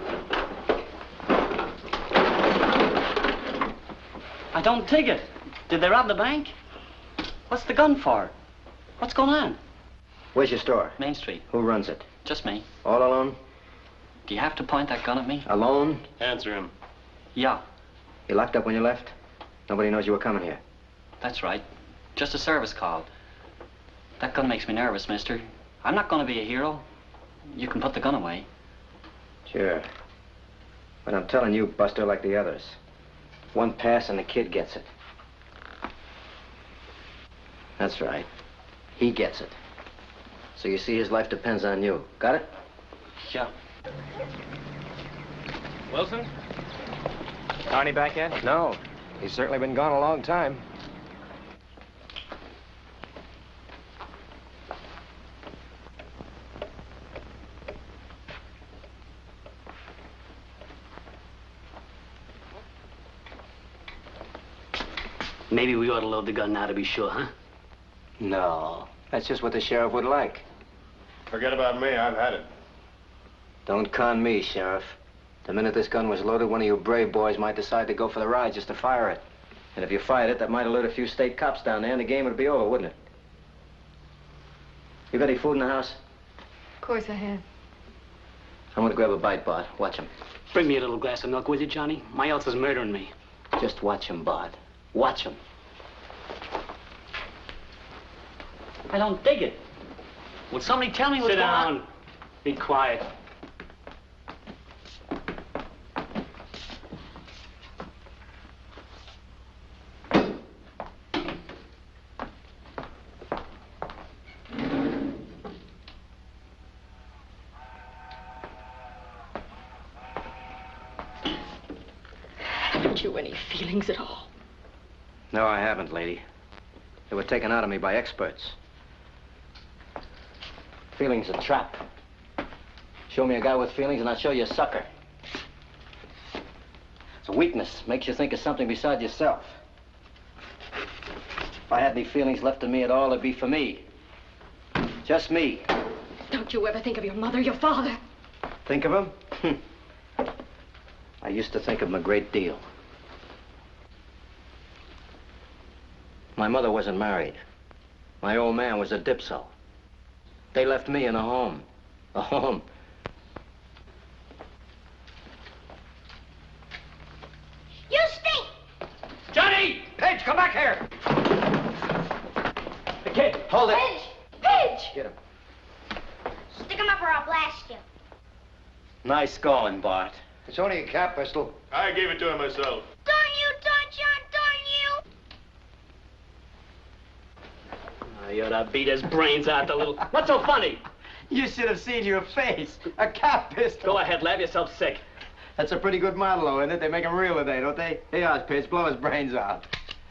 I don't dig it. Did they rob the bank? What's the gun for? What's going on? Where's your store? Main Street. Who runs it? Just me. All alone? Do you have to point that gun at me? Alone? Answer him. Yeah, You locked up when you left? Nobody knows you were coming here. that's right. Just a service call. That gun makes me nervous, mister. I'm not going to be a hero. You can put the gun away. Sure. But I'm telling you, Buster, like the others. One pass and the kid gets it. That's right. He gets it. So you see, his life depends on you. Got it? Yeah. Wilson? Carney back yet? No. He's certainly been gone a long time. Maybe we ought to load the gun now to be sure, huh? No. That's just what the sheriff would like. Forget about me. I've had it. Don't con me, Sheriff. The minute this gun was loaded, one of you brave boys might decide to go for the ride just to fire it. And if you fired it, that might alert a few state cops down there, and the game would be over, wouldn't it? You got any food in the house? Of course I have. I'm gonna grab a bite, Bart. Watch him. Bring me a little glass of milk with you, Johnny. My health is murdering me. Just watch him, Bart. Watch him. I don't dig it. Will somebody tell me what's going on? Sit down. Be quiet. Haven't you any feelings at all? No, I haven't, lady. They were taken out of me by experts. Feelings a trap. Show me a guy with feelings and I'll show you a sucker. It's a weakness. Makes you think of something besides yourself. If I had any feelings left in me at all, it'd be for me. Just me. Don't you ever think of your mother, your father? Think of him? I used to think of him a great deal. My mother wasn't married. My old man was a dipso. They left me in a home. A home. You stink! Johnny! Page, come back here! The kid, hold it. Pidge! Get him. Stick him up or I'll blast you. Nice going, Bart. It's only a cap pistol. I gave it to him myself. Darn you, Don John, darn you! You ought to beat his brains out, the little... What's so funny? You should have seen your face. A cap pistol. Go ahead, laugh yourself sick. That's a pretty good model, though, isn't it? They make them real today, don't they? Hey, Ozpitch, blow his brains out.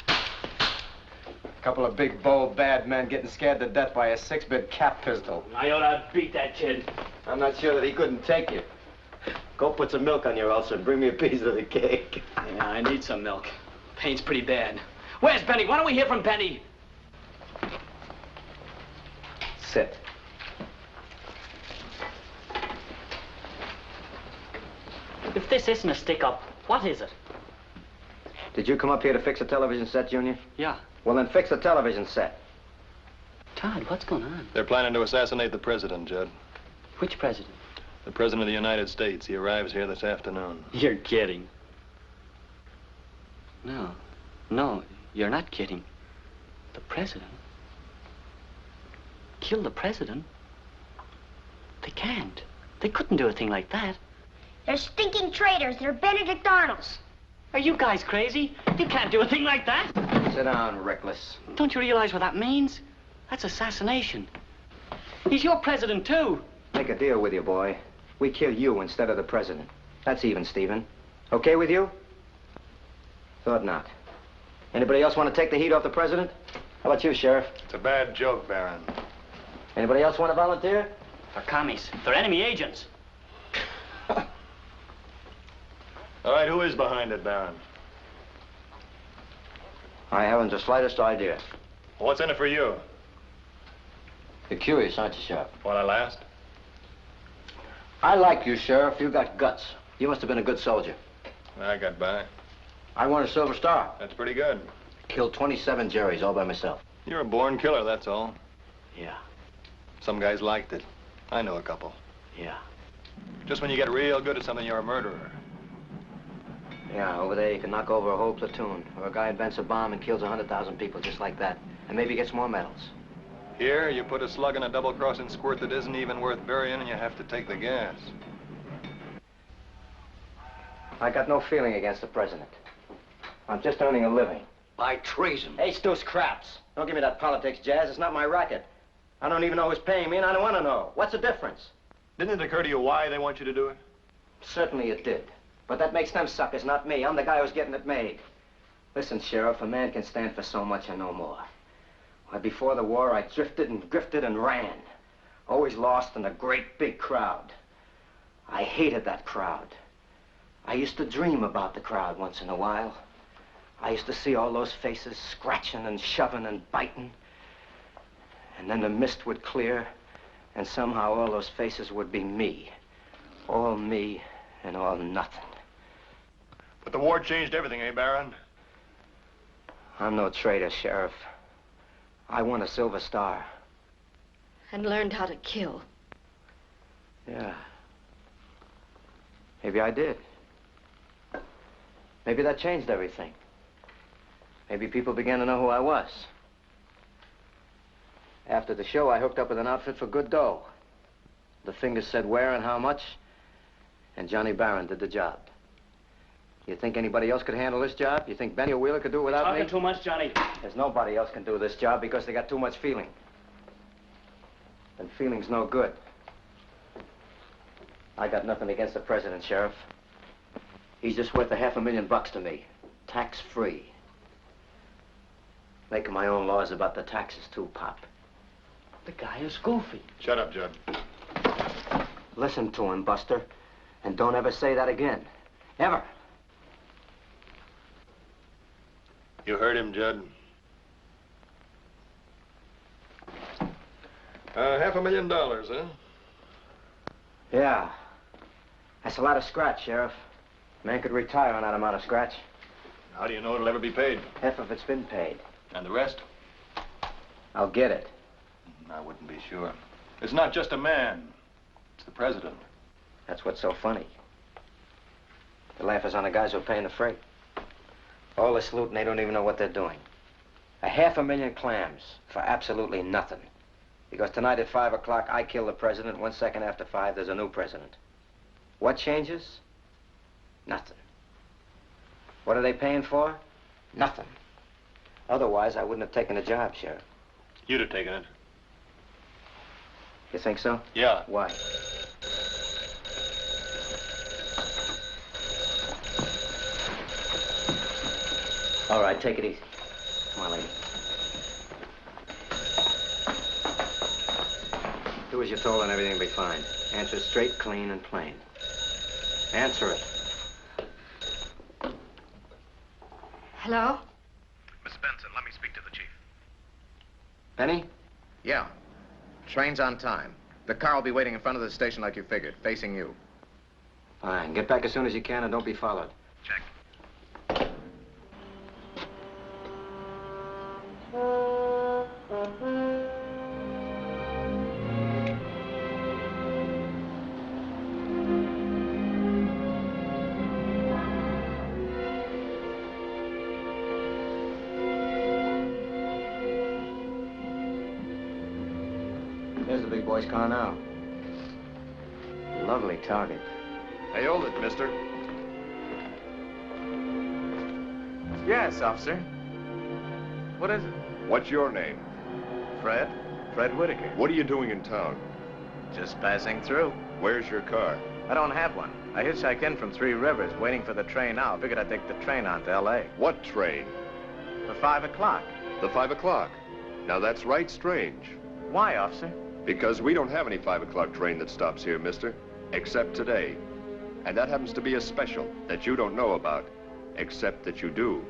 A couple of big, bold, bad men getting scared to death by a 6-bit cap pistol. I ought to beat that kid. I'm not sure that he couldn't take you. Go put some milk on your ulcer and bring me a piece of the cake. Yeah, I need some milk. Pain's pretty bad. Where's Benny? Why don't we hear from Benny? Sit. If this isn't a stick-up, what is it? Did you come up here to fix a television set, Junior? Yeah. Well, then fix the television set. Todd, what's going on? They're planning to assassinate the president, Judd. Which president? The president of the United States. He arrives here this afternoon. You're kidding. No. No, you're not kidding. The president? Kill the president? They can't. They couldn't do a thing like that. They're stinking traitors. They're Benedict Arnolds. Are you guys crazy? You can't do a thing like that. Sit down, reckless. Don't you realize what that means? That's assassination. He's your president, too. Make a deal with you, boy. We kill you instead of the president. That's even, Stephen. Okay with you? Thought not. Anybody else want to take the heat off the president? How about you, Sheriff? It's a bad joke, Baron. Anybody else want to volunteer? They're commies. They're enemy agents. All right, who is behind it, Baron? I haven't the slightest idea. What's in it for you? You're curious, aren't you, Sheriff? While I last? I like you, Sheriff. You got guts. You must have been a good soldier. I got by. I won a Silver Star. That's pretty good. Killed 27 Jerrys all by myself. You're a born killer, that's all. Yeah. Some guys liked it. I know a couple. Yeah. Just when you get real good at something, you're a murderer. Yeah, over there you can knock over a whole platoon. Or a guy invents a bomb and kills 100,000 people just like that. And maybe gets more medals. Here, you put a slug in a double-crossing squirt that isn't even worth burying, and you have to take the gas. I got no feeling against the president. I'm just earning a living. By treason. Hey, Stu's craps. Don't give me that politics jazz. It's not my racket. I don't even know who's paying me, and I don't want to know. What's the difference? Didn't it occur to you why they want you to do it? Certainly it did. But that makes them suckers, not me. I'm the guy who's getting it made. Listen, Sheriff, a man can stand for so much and no more. Why, before the war, I drifted and grifted and ran. Always lost in a great big crowd. I hated that crowd. I used to dream about the crowd once in a while. I used to see all those faces scratching and shoving and biting. And then the mist would clear, and somehow all those faces would be me. All me and all nothing. But the war changed everything, eh, Baron? I'm no traitor, Sheriff. I won a Silver Star. And learned how to kill. Yeah. Maybe I did. Maybe that changed everything. Maybe people began to know who I was. After the show, I hooked up with an outfit for good dough. The fingers said where and how much, and Johnny Barron did the job. You think anybody else could handle this job? You think Benny or Wheeler could do it without me? Talking too much, Johnny. There's nobody else can do this job because they got too much feeling. And feeling's no good. I got nothing against the president, Sheriff. He's just worth $500,000 to me, tax-free. Making my own laws about the taxes, too, Pop. The guy is goofy. Shut up, Judd. Listen to him, Buster, and don't ever say that again. Ever. You heard him, Judd. $500,000, huh? Yeah. That's a lot of scratch, Sheriff. Man could retire on that amount of scratch. How do you know it'll ever be paid? Half of it's been paid. And the rest? I'll get it. I wouldn't be sure. It's not just a man. It's the president. That's what's so funny. The laugh is on the guys who are paying the freight. All this loot and they don't even know what they're doing. 500,000 clams for absolutely nothing. Because tonight at 5 o'clock, I kill the president. 1 second after 5, there's a new president. What changes? Nothing. What are they paying for? Nothing. Otherwise, I wouldn't have taken the job, Sheriff. You'd have taken it. You think so? Yeah. Why? All right, take it easy. Come on, lady. Do as you're told and everything will be fine. Answer straight, clean, and plain. Answer it. Hello? Miss Benson, let me speak to the chief. Benny? Yeah. Train's on time. The car will be waiting in front of the station like you figured, facing you. Fine. Get back as soon as you can and don't be followed. Check. There's the big boy's car now. Lovely target. Hey, hold it, mister. Yes, officer. What is it? What's your name? Fred? Fred Whitaker. What are you doing in town? Just passing through. Where's your car? I don't have one. I hitchhiked in from 3 Rivers, waiting for the train now. Figured I'd take the train on to L.A. What train? For 5 o'clock. The 5 o'clock. Now, that's right strange. Why, officer? Because we don't have any 5 o'clock train that stops here, mister. Except today. And that happens to be a special that you don't know about. Except that you do.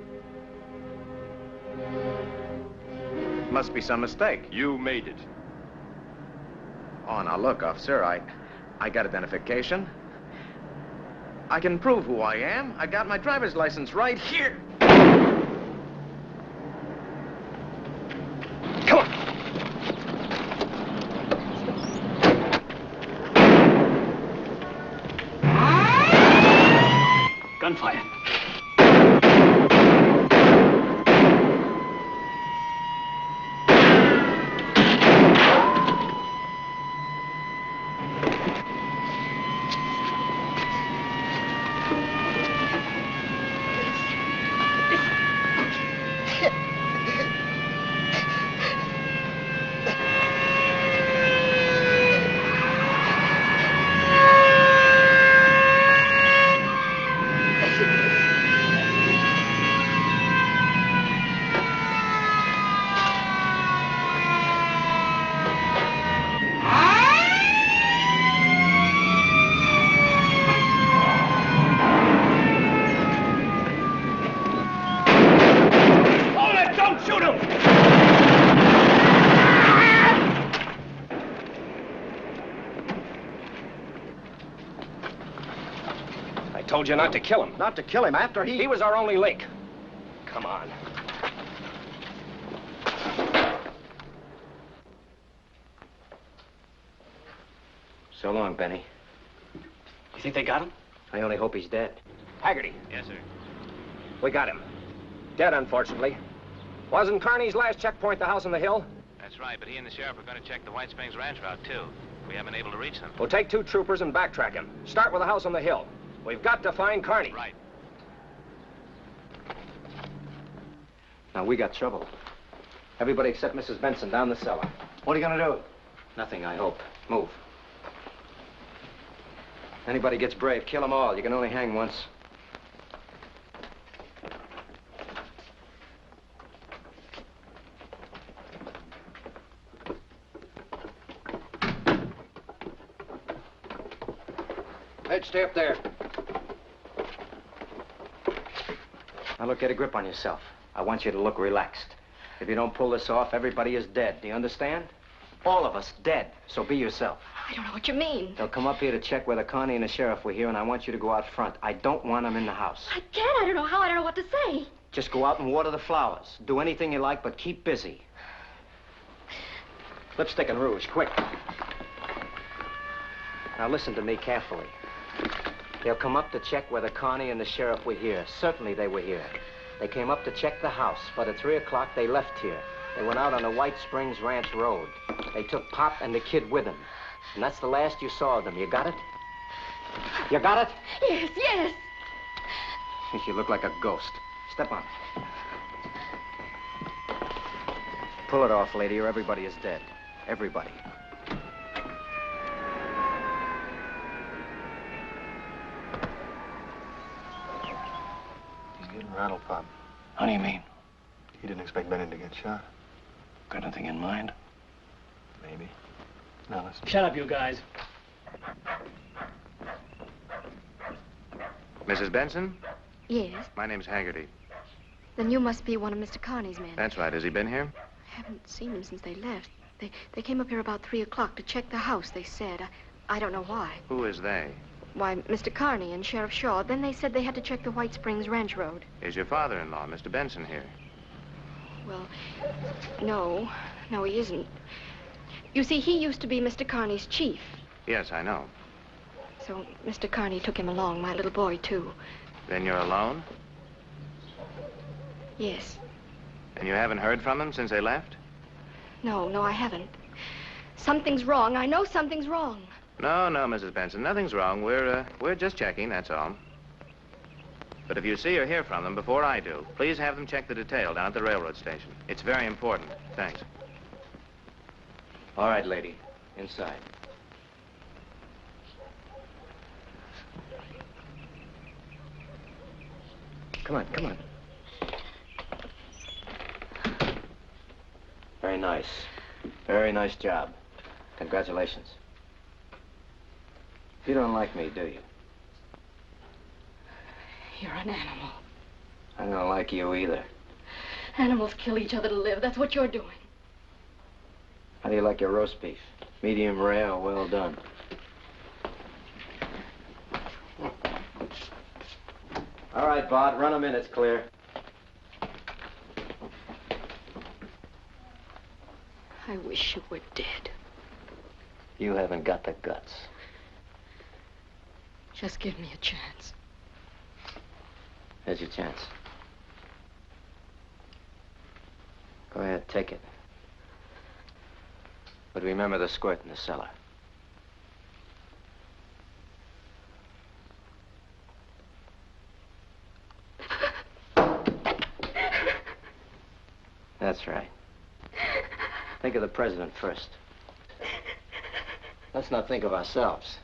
Must be some mistake. You made it. Oh, now look, officer, I got identification. I can prove who I am. I got my driver's license right here. Come on. Gunfire. Told you not to kill him. Not to kill him after he was our only link. Come on. So long, Benny. You think they got him? I only hope he's dead. Haggerty. Yes, sir. We got him. Dead, unfortunately. Wasn't Carney's last checkpoint the house on the hill? That's right, but he and the sheriff are going to check the White Springs Ranch route, too. We haven't been able to reach them. We'll take 2 troopers and backtrack him. Start with the house on the hill. We've got to find Carney. Right. Now, we got trouble. Everybody except Mrs. Benson down the cellar. What are you gonna do? Nothing, I hope. Move. Anybody gets brave, kill them all. You can only hang once. Ed, stay up there. Now, look, get a grip on yourself. I want you to look relaxed. If you don't pull this off, everybody is dead. Do you understand? All of us dead. So be yourself. I don't know what you mean. They'll come up here to check whether Connie and the sheriff were here, and I want you to go out front. I don't want them in the house. I can't. I don't know how. I don't know what to say. Just go out and water the flowers. Do anything you like, but keep busy. Lipstick and rouge, quick. Now listen to me carefully. They'll come up to check whether Connie and the sheriff were here. Certainly they were here. They came up to check the house, but at 3 o'clock they left here. They went out on the White Springs Ranch Road. They took Pop and the kid with them. And that's the last you saw of them. You got it? You got it? Yes, yes. You look like a ghost. Step on it. Pull it off, lady, or everybody is dead. Everybody. He's getting rattled, Pop. How do you mean? He didn't expect Benny to get shot. Got anything in mind? Maybe. Now listen. Shut up, you guys. Mrs. Benson? Yes? My name's Haggerty. Then you must be one of Mr. Carney's men. That's right. Has he been here? I haven't seen him since they left. They came up here about 3 o'clock to check the house, they said. I don't know why. Who is they? Why, Mr. Carney and Sheriff Shaw. Then they said they had to check the White Springs Ranch Road. Is your father-in-law, Mr. Benson, here? Well, no. No, he isn't. You see, he used to be Mr. Carney's chief. Yes, I know. So Mr. Carney took him along, my little boy, too. Then you're alone? Yes. And you haven't heard from them since they left? No, I haven't. Something's wrong. I know something's wrong. No, Mrs. Benson, nothing's wrong. We're just checking, that's all. But if you see or hear from them before I do, please have them check the detail down at the railroad station. It's very important. Thanks. All right, lady. Inside. Come on. Very nice. Very nice job. Congratulations. You don't like me, do you? You're an animal. I don't like you either. Animals kill each other to live. That's what you're doing. How do you like your roast beef? Medium rare or well done? All right, Bart, run them in. It's clear. I wish you were dead. You haven't got the guts. Just give me a chance. Here's your chance. Go ahead, take it. But remember the squirt in the cellar. That's right. Think of the president first. Let's not think of ourselves.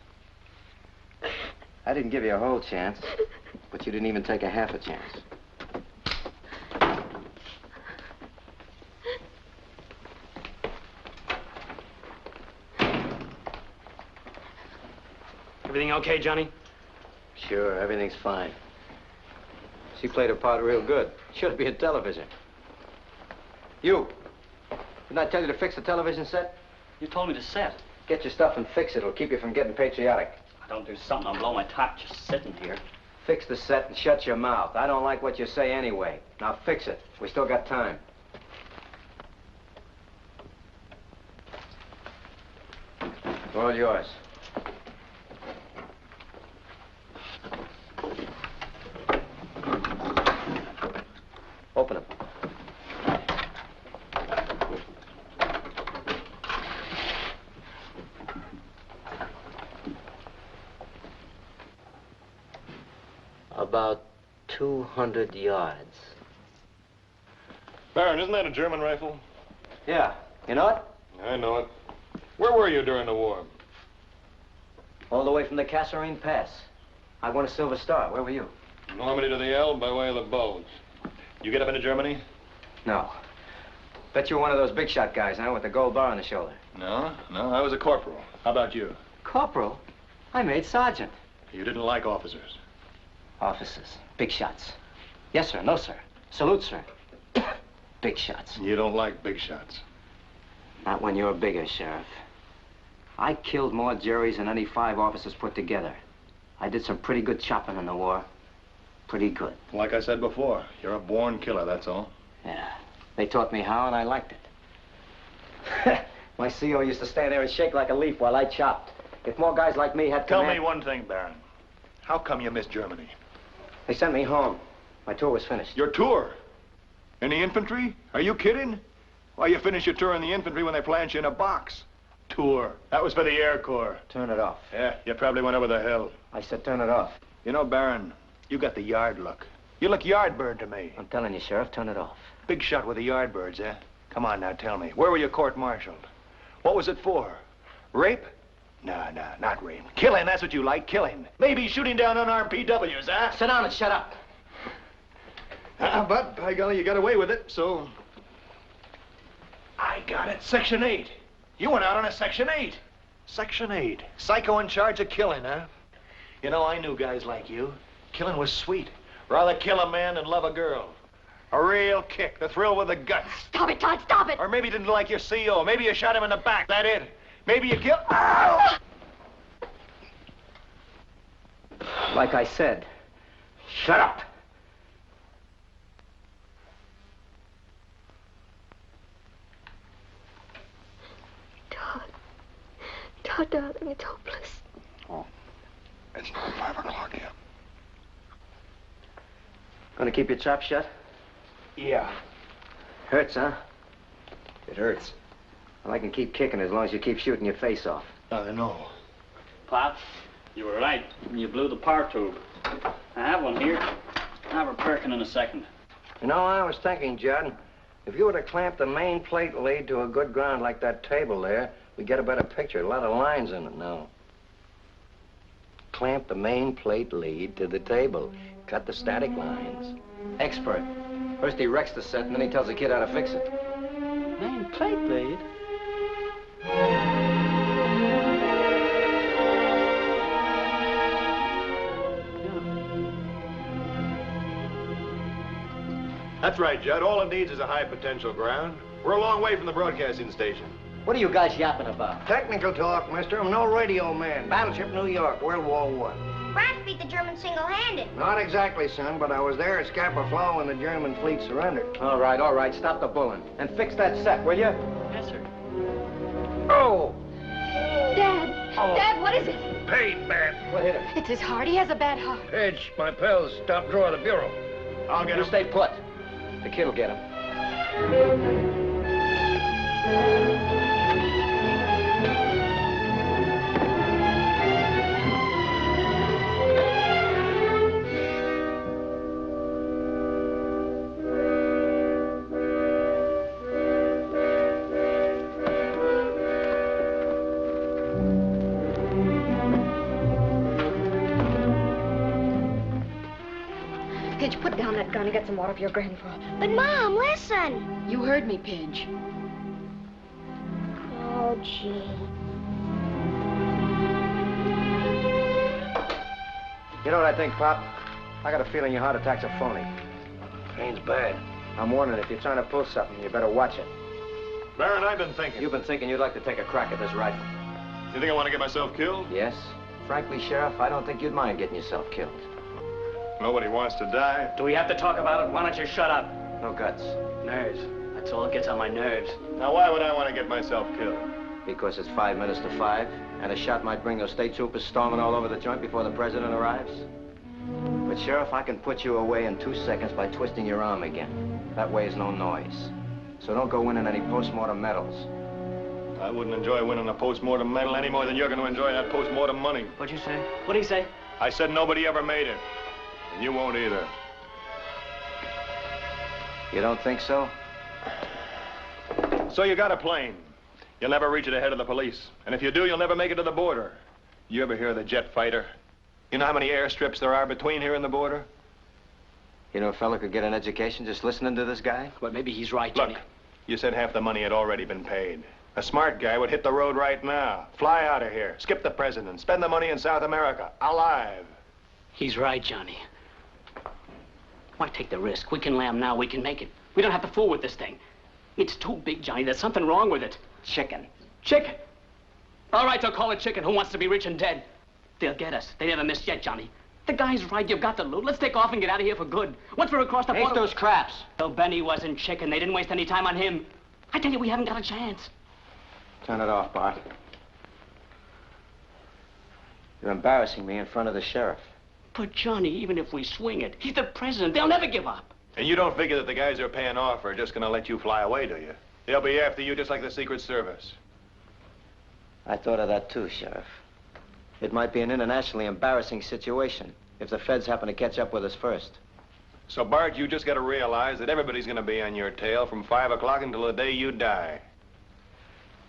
I didn't give you a whole chance, but you didn't even take a half a chance. Everything okay, Johnny? Sure, everything's fine. She played her part real good. Should be a television. You! Didn't I tell you to fix the television set? You told me to set. Get your stuff and fix it. It'll keep you from getting patriotic. I don't do something, I'll blow my top just sitting here. Fix the set and shut your mouth. I don't like what you say anyway. Now fix it. We still got time. It's all yours. Open them. About 200 yards. Baron, isn't that a German rifle? Yeah. You know it? I know it. Where were you during the war? All the way from the Kasserine Pass. I won a Silver Star. Where were you? Normandy to the Elbe by way of the Bulge. You get up into Germany? No. Bet you were one of those big shot guys, huh, with the gold bar on the shoulder. No, I was a corporal. How about you? Corporal? I made sergeant. You didn't like officers. Officers. Big shots. Yes, sir. No, sir. Salute, sir. Big shots. You don't like big shots. Not when you're bigger, Sheriff. I killed more Jerrys than any 5 officers put together. I did some pretty good chopping in the war. Pretty good. Like I said before, you're a born killer, that's all. Yeah. They taught me how, and I liked it. My CO used to stand there and shake like a leaf while I chopped. If more guys like me had Tell me one thing, Baron. How come you missed Germany? They sent me home. My tour was finished. Your tour? In the infantry? Are you kidding? Why, you finish your tour in the infantry when they plant you in a box. Tour. That was for the Air Corps. Turn it off. Yeah, you probably went over the hill. I said turn it off. You know, Baron, you got the yard look. You look yardbird to me. I'm telling you, Sheriff, turn it off. Big shot with the yardbirds, eh? Come on now, tell me. Where were you court-martialed? What was it for? Rape? No, not rape. Killing, that's what you like, killing. Maybe shooting down unarmed PWs, huh? Sit down and shut up. But, by golly, you got away with it, so... I got it, Section 8. You went out on a Section 8. Section 8. Psycho in charge of killing, huh? You know, I knew guys like you. Killing was sweet. Rather kill a man than love a girl. A real kick, the thrill with the guts. Stop it, Todd, stop it! Or maybe you didn't like your CO. Maybe you shot him in the back, that it? Maybe you killed... Ow! Like I said, shut up. Todd, darling, it's hopeless. Oh, it's not 5 o'clock yet. Gonna keep your chop shut? Yeah. Hurts, huh? It hurts. Well, I can keep kicking as long as you keep shooting your face off. I know. Pop, you were right. You blew the power tube. I have one here. I'll have her perking in a second. You know, I was thinking, Judd, if you were to clamp the main plate lead to a good ground like that table there, we'd get a better picture. A lot of lines in it now. Clamp the main plate lead to the table. Cut the static lines. Expert. First he wrecks the set, and then he tells the kid how to fix it. Main plate lead? That's right, Judd. All it needs is a high potential ground. We're a long way from the broadcasting station. What are you guys yapping about? Technical talk, mister. I'm no radio man. Battleship New York, World War I. France beat the Germans single-handed. Not exactly, son, but I was there at Scapa Flow when the German fleet surrendered. All right. Stop the bulling. And fix that set, will you? Yes, sir. Oh! Dad! Oh. Dad, what is it? Pain, man. What hit him? It's his heart. He has a bad heart. Edge, my pals, top drawer of the bureau. I'll get You him. stay put. The kid'll get him. Pidge, put down that gun and get some water for your grandfather. But, Mom, listen. You heard me, Pidge. Oh, gee. You know what I think, Pop? I got a feeling your heart attack's a phony. Pain's bad. I'm warning, if you're trying to pull something, you better watch it. Baron, I've been thinking. You've been thinking you'd like to take a crack at this rifle. You think I want to get myself killed? Yes. Frankly, Sheriff, I don't think you'd mind getting yourself killed. Nobody wants to die. Do we have to talk about it? Why don't you shut up? No guts. Nerves. That's all that gets on my nerves. Now, why would I want to get myself killed? Because it's 5 minutes to 5, and a shot might bring those state troopers storming all over the joint before the president arrives. But, Sheriff, I can put you away in 2 seconds by twisting your arm again. That way is no noise. So don't go winning any post-mortem medals. I wouldn't enjoy winning a post-mortem medal any more than you're going to enjoy that post-mortem money. What'd you say? What'd he say? I said nobody ever made it. And you won't either. You don't think so? So you got a plane. You'll never reach it ahead of the police. And if you do, you'll never make it to the border. You ever hear of the jet fighter? You know how many airstrips there are between here and the border? You know a fella could get an education just listening to this guy? But maybe he's right, Johnny. Look, you said half the money had already been paid. A smart guy would hit the road right now. Fly out of here. Skip the president. Spend the money in South America. Alive. He's right, Johnny. Why take the risk? We can lamb now. We can make it. We don't have to fool with this thing. It's too big, Johnny. There's something wrong with it. Chicken. Chicken? All right, they'll call it chicken. Who wants to be rich and dead? They'll get us. They never missed yet, Johnny. The guy's right. You've got the loot. Let's take off and get out of here for good. Once we're across the border... Ain't those craps. Though Benny wasn't chicken, they didn't waste any time on him. I tell you, we haven't got a chance. Turn it off, Bart. You're embarrassing me in front of the sheriff. But, Johnny, even if we swing it, he's the president. They'll never give up. And you don't figure that the guys who are paying off are just going to let you fly away, do you? They'll be after you just like the Secret Service. I thought of that too, Sheriff. It might be an internationally embarrassing situation if the feds happen to catch up with us first. So, Bart, you just got to realize that everybody's going to be on your tail from 5 o'clock until the day you die.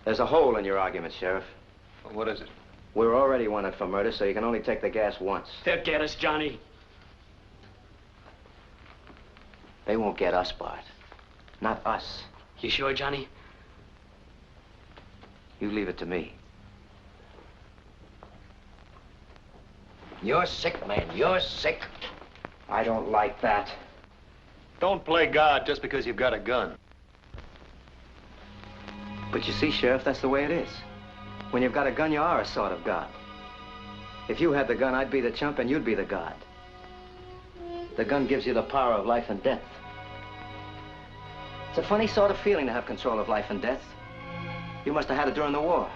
There's a hole in your argument, Sheriff. Well, what is it? We're already wanted for murder, so you can only take the gas once. They'll get us, Johnny. They won't get us, Bart. Not us. You sure, Johnny? You leave it to me. You're sick, man. You're sick. I don't like that. Don't play God just because you've got a gun. But you see, Sheriff, that's the way it is. When you've got a gun, you are a sort of God. If you had the gun, I'd be the chump and you'd be the God. The gun gives you the power of life and death. It's a funny sort of feeling to have control of life and death. You must have had it during the war.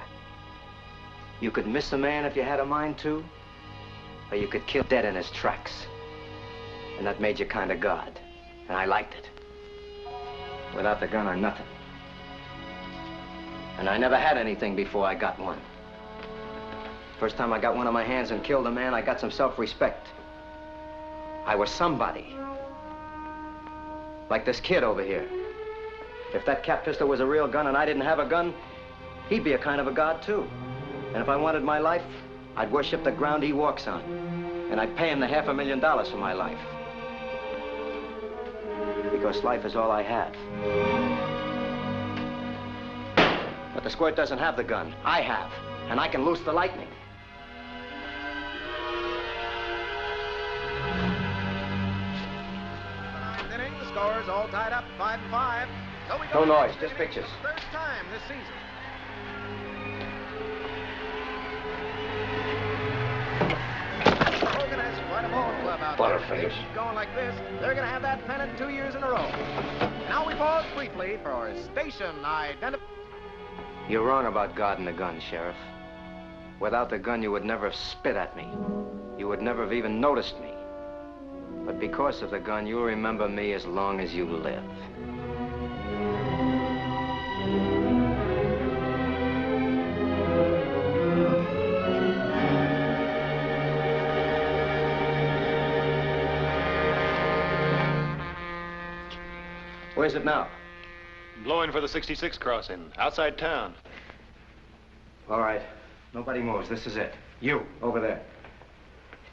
You could miss a man if you had a mind to, or you could kill dead in his tracks. And that made you kind of God. And I liked it. Without the gun, I'm nothing. And I never had anything before I got one. First time I got one in my hands and killed a man, I got some self-respect. I was somebody. Like this kid over here. If that cap pistol was a real gun and I didn't have a gun, he'd be a kind of a god, too. And if I wanted my life, I'd worship the ground he walks on. And I'd pay him the $500,000 for my life. Because life is all I have. But the squirt doesn't have the gun. I have. And I can loose the lightning. Inning, the score's all tied up, 5-5. So we No noise, just pictures. First time this season. Hogan has quite a ball club out there. Butterface. If they keep going like this, they're going to have that pennant 2 years in a row. Now we pause briefly for station identification. You're wrong about God and the gun, Sheriff. Without the gun, you would never have spit at me. You would never have even noticed me. But because of the gun, you'll remember me as long as you live. Where's it now? Blowing for the 66 crossing, outside town. All right. Nobody moves. This is it. You, over there.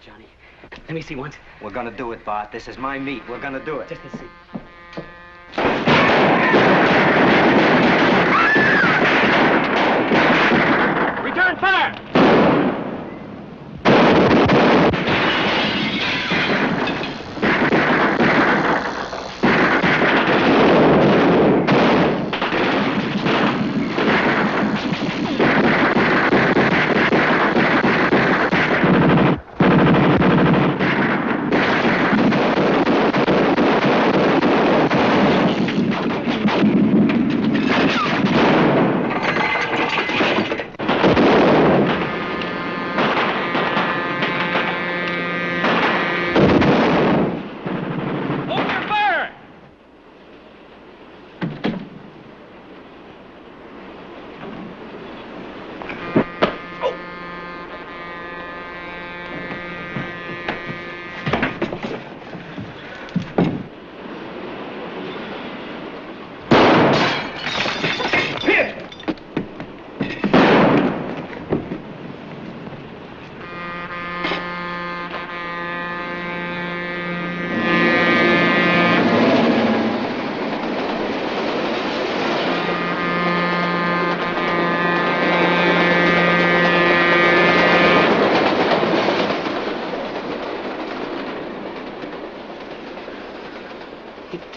Johnny, let me see once. We're gonna do it, Bart. This is my meat. We're gonna do it. Just to see. Return fire!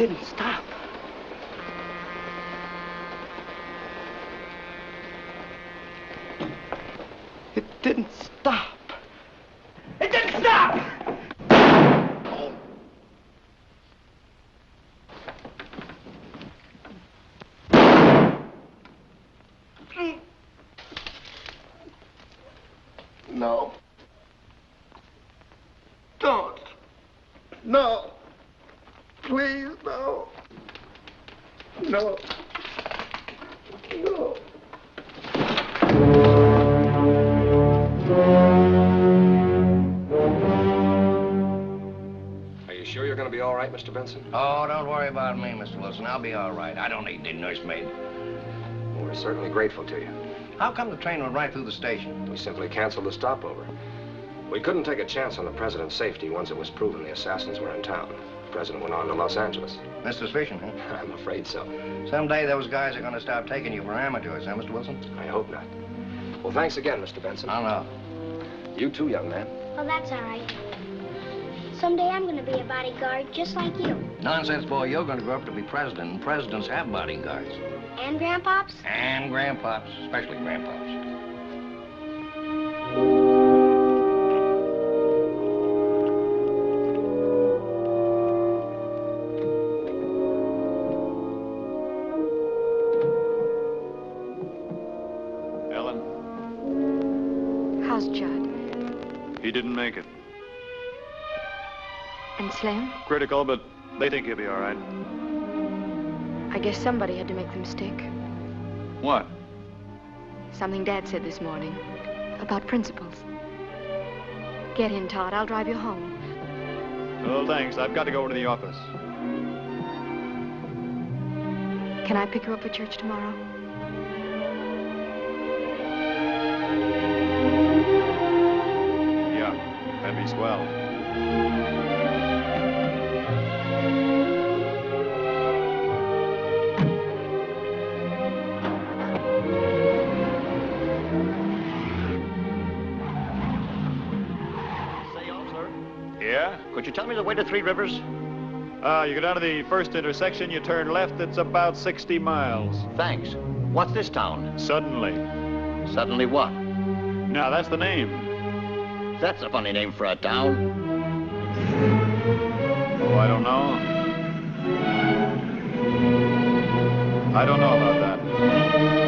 didn't stop. It didn't stop. It didn't stop! No. Don't. No. Please, no. No. No. Are you sure you're going to be all right, Mr. Benson? Oh, don't worry about me, Mr. Wilson. I'll be all right. I don't need any nursemaid. Well, we're certainly grateful to you. How come the train went right through the station? We simply canceled the stopover. We couldn't take a chance on the president's safety once it was proven the assassins were in town. The president went on to Los Angeles. That's suspicion, huh? I'm afraid so. Someday those guys are going to stop taking you for amateurs, huh, Mr. Wilson? I hope not. Well, thanks again, Mr. Benson. I know. You too, young man. Oh, that's all right. Someday I'm going to be a bodyguard just like you. Nonsense, boy. You're going to grow up to be president, and presidents have bodyguards. And grandpops? And grandpops, especially grandpops. Ellen, How's Judd? he didn't make it. And Slim? Critical, but they think he'll be all right. I guess somebody had to make the mistake. What? Something Dad said this morning about principles. Get in, Todd. I'll drive you home. Oh, thanks. I've got to go over to the office. Can I pick you up at church tomorrow? Yeah, that'd be swell. Yeah? Could you tell me the way to Three Rivers? You go down to the first intersection, you turn left, it's about 60 miles. Thanks. What's this town? Suddenly. Suddenly what? Now, that's the name. That's a funny name for a town. Oh, I don't know. I don't know about that.